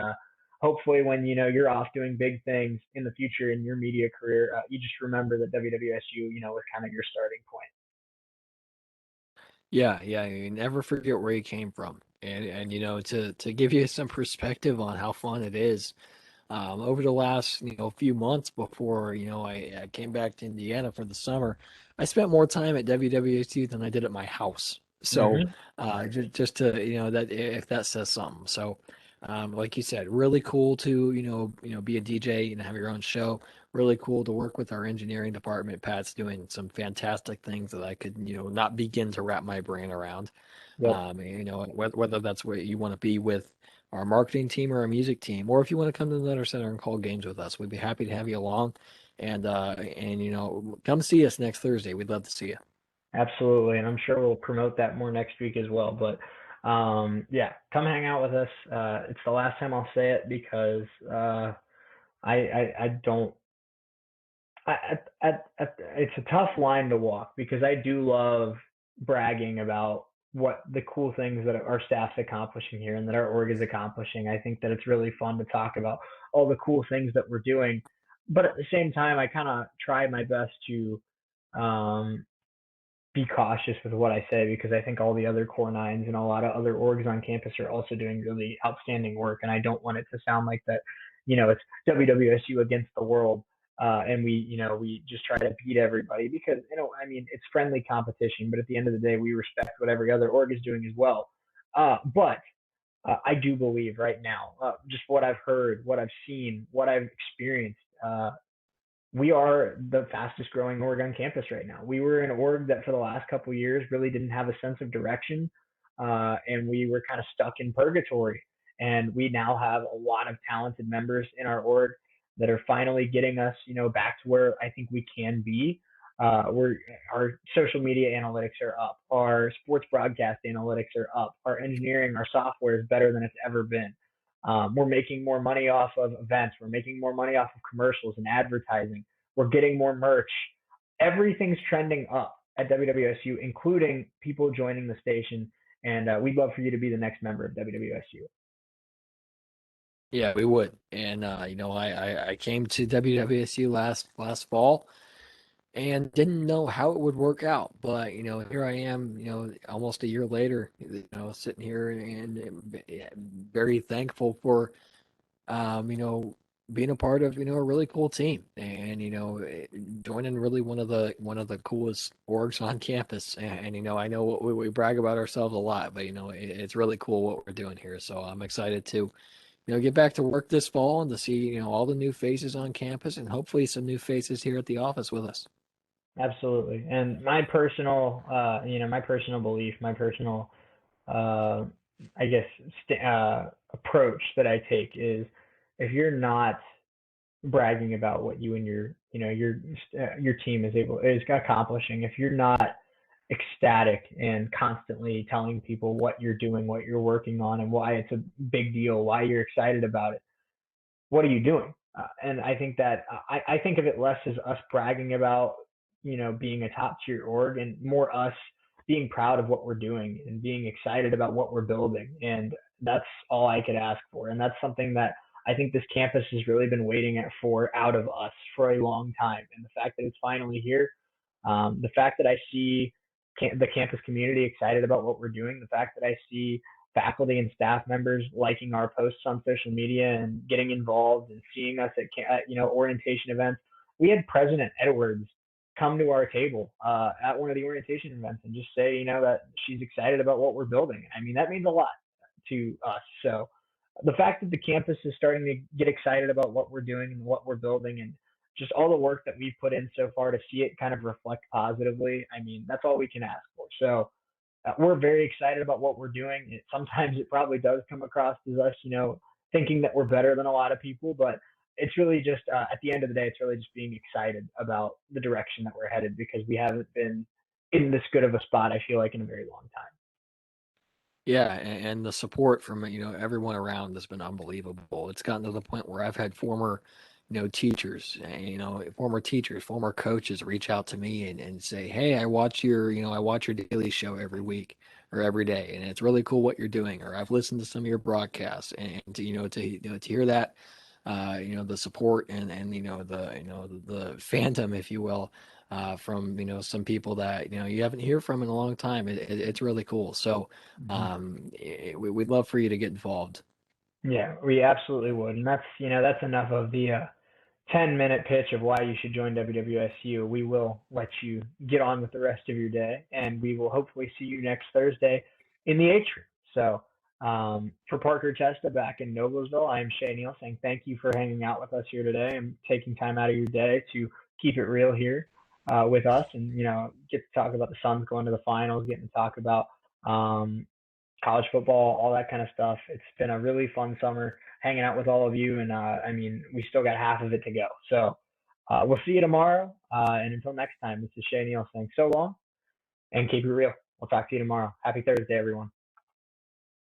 hopefully, when you're off doing big things in the future in your media career, you just remember that WWSU, was kind of your starting point. Yeah, yeah, you never forget where you came from, and to give you some perspective on how fun it is. Over the last few months before I came back to Indiana for the summer, I spent more time at WWHU than I did at my house. So Mm-hmm. just to that, if that says something. So like you said, really cool to be a DJ and have your own show. Really cool to work with our engineering department. Pat's doing some fantastic things that I could not begin to wrap my brain around. Yep. Whether that's what you want to be with our marketing team or our music team, or if you want to come to the Letter Center and call games with us, we'd be happy to have you along. And come see us next Thursday. We'd love to see you. Absolutely, and I'm sure we'll promote that more next week as well. But yeah, come hang out with us. It's the last time I'll say it because I don't. It's a tough line to walk because I do love bragging about what the cool things that our staff's accomplishing here and that our org is accomplishing. I think that it's really fun to talk about all the cool things that we're doing, but at the same time, I kind of try my best to um, be cautious with what I say because I think all the other core nines and a lot of other orgs on campus are also doing really outstanding work, and I don't want it to sound like that, it's WWSU against the world, and we just try to beat everybody because I mean it's friendly competition, but at the end of the day, we respect what every other org is doing as well. But I do believe right now, just what I've heard, what I've seen, what I've experienced, we are the fastest growing org on campus right now. We were an org that for the last couple of years really didn't have a sense of direction, and we were kind of stuck in purgatory. And we now have a lot of talented members in our org that are finally getting us, back to where I think we can be. Our social media analytics are up, our sports broadcast analytics are up, our engineering, our software is better than it's ever been. We're making more money off of events. We're making more money off of commercials and advertising. We're getting more merch. Everything's trending up at WWSU, including people joining the station. And we'd love for you to be the next member of WWSU. Yeah, we would. And I came to WWSU last fall and didn't know how it would work out. But here I am, almost a year later, sitting here and very thankful for You know, being a part of, a really cool team and, joining really one of the coolest orgs on campus. And I know we brag about ourselves a lot, but, it's really cool what we're doing here. So I'm excited to, get back to work this fall and to see, all the new faces on campus and hopefully some new faces here at the office with us. Absolutely. And my personal belief, my personal, uh, I guess, approach that I take is if you're not bragging about what you and your team is accomplishing, if you're not ecstatic and constantly telling people what you're doing, what you're working on, and why it's a big deal, why you're excited about it, what are you doing? And I think that I think of it less as us bragging about, being a top tier org and more us being proud of what we're doing and being excited about what we're building. And that's all I could ask for. And that's something that I think this campus has really been waiting for out of us for a long time. And the fact that it's finally here, the fact that I see the campus community excited about what we're doing, the fact that I see faculty and staff members liking our posts on social media and getting involved and seeing us at orientation events. We had President Edwards come to our table at one of the orientation events and just say, that she's excited about what we're building. I mean, that means a lot to us. So the fact that the campus is starting to get excited about what we're doing and what we're building and just all the work that we've put in so far to see it kind of reflect positively, I mean, that's all we can ask for. So we're very excited about what we're doing. Sometimes it probably does come across as us, thinking that we're better than a lot of people, but it's really just at the end of the day, it's really just being excited about the direction that we're headed because we haven't been in this good of a spot. I feel like in a very long time. Yeah, and the support from, everyone around has been unbelievable. It's gotten to the point where I've had former, teachers, former teachers, former coaches reach out to me and say, "Hey, I watch your daily show every week or every day, and it's really cool what you're doing." Or I've listened to some of your broadcasts, and to hear that, the support and the phantom, if you will, from some people that you haven't heard from in a long time. It's really cool. So Mm-hmm. we'd love for you to get involved. Yeah, we absolutely would. And that's enough of the 10-minute pitch of why you should join WWSU. We will let you get on with the rest of your day, and we will hopefully see you next Thursday in the atrium. So, for Parker Testa back in Noblesville, I am Shea Neal saying thank you for hanging out with us here today and taking time out of your day to keep it real here with us and, get to talk about the Suns going to the finals, getting to talk about um, college football, all that kind of stuff. It's been a really fun summer hanging out with all of you, and I mean, we still got half of it to go. So we'll see you tomorrow, and until next time, this is Shea Neal saying so long and keep it real. We'll talk to you tomorrow. Happy Thursday, everyone.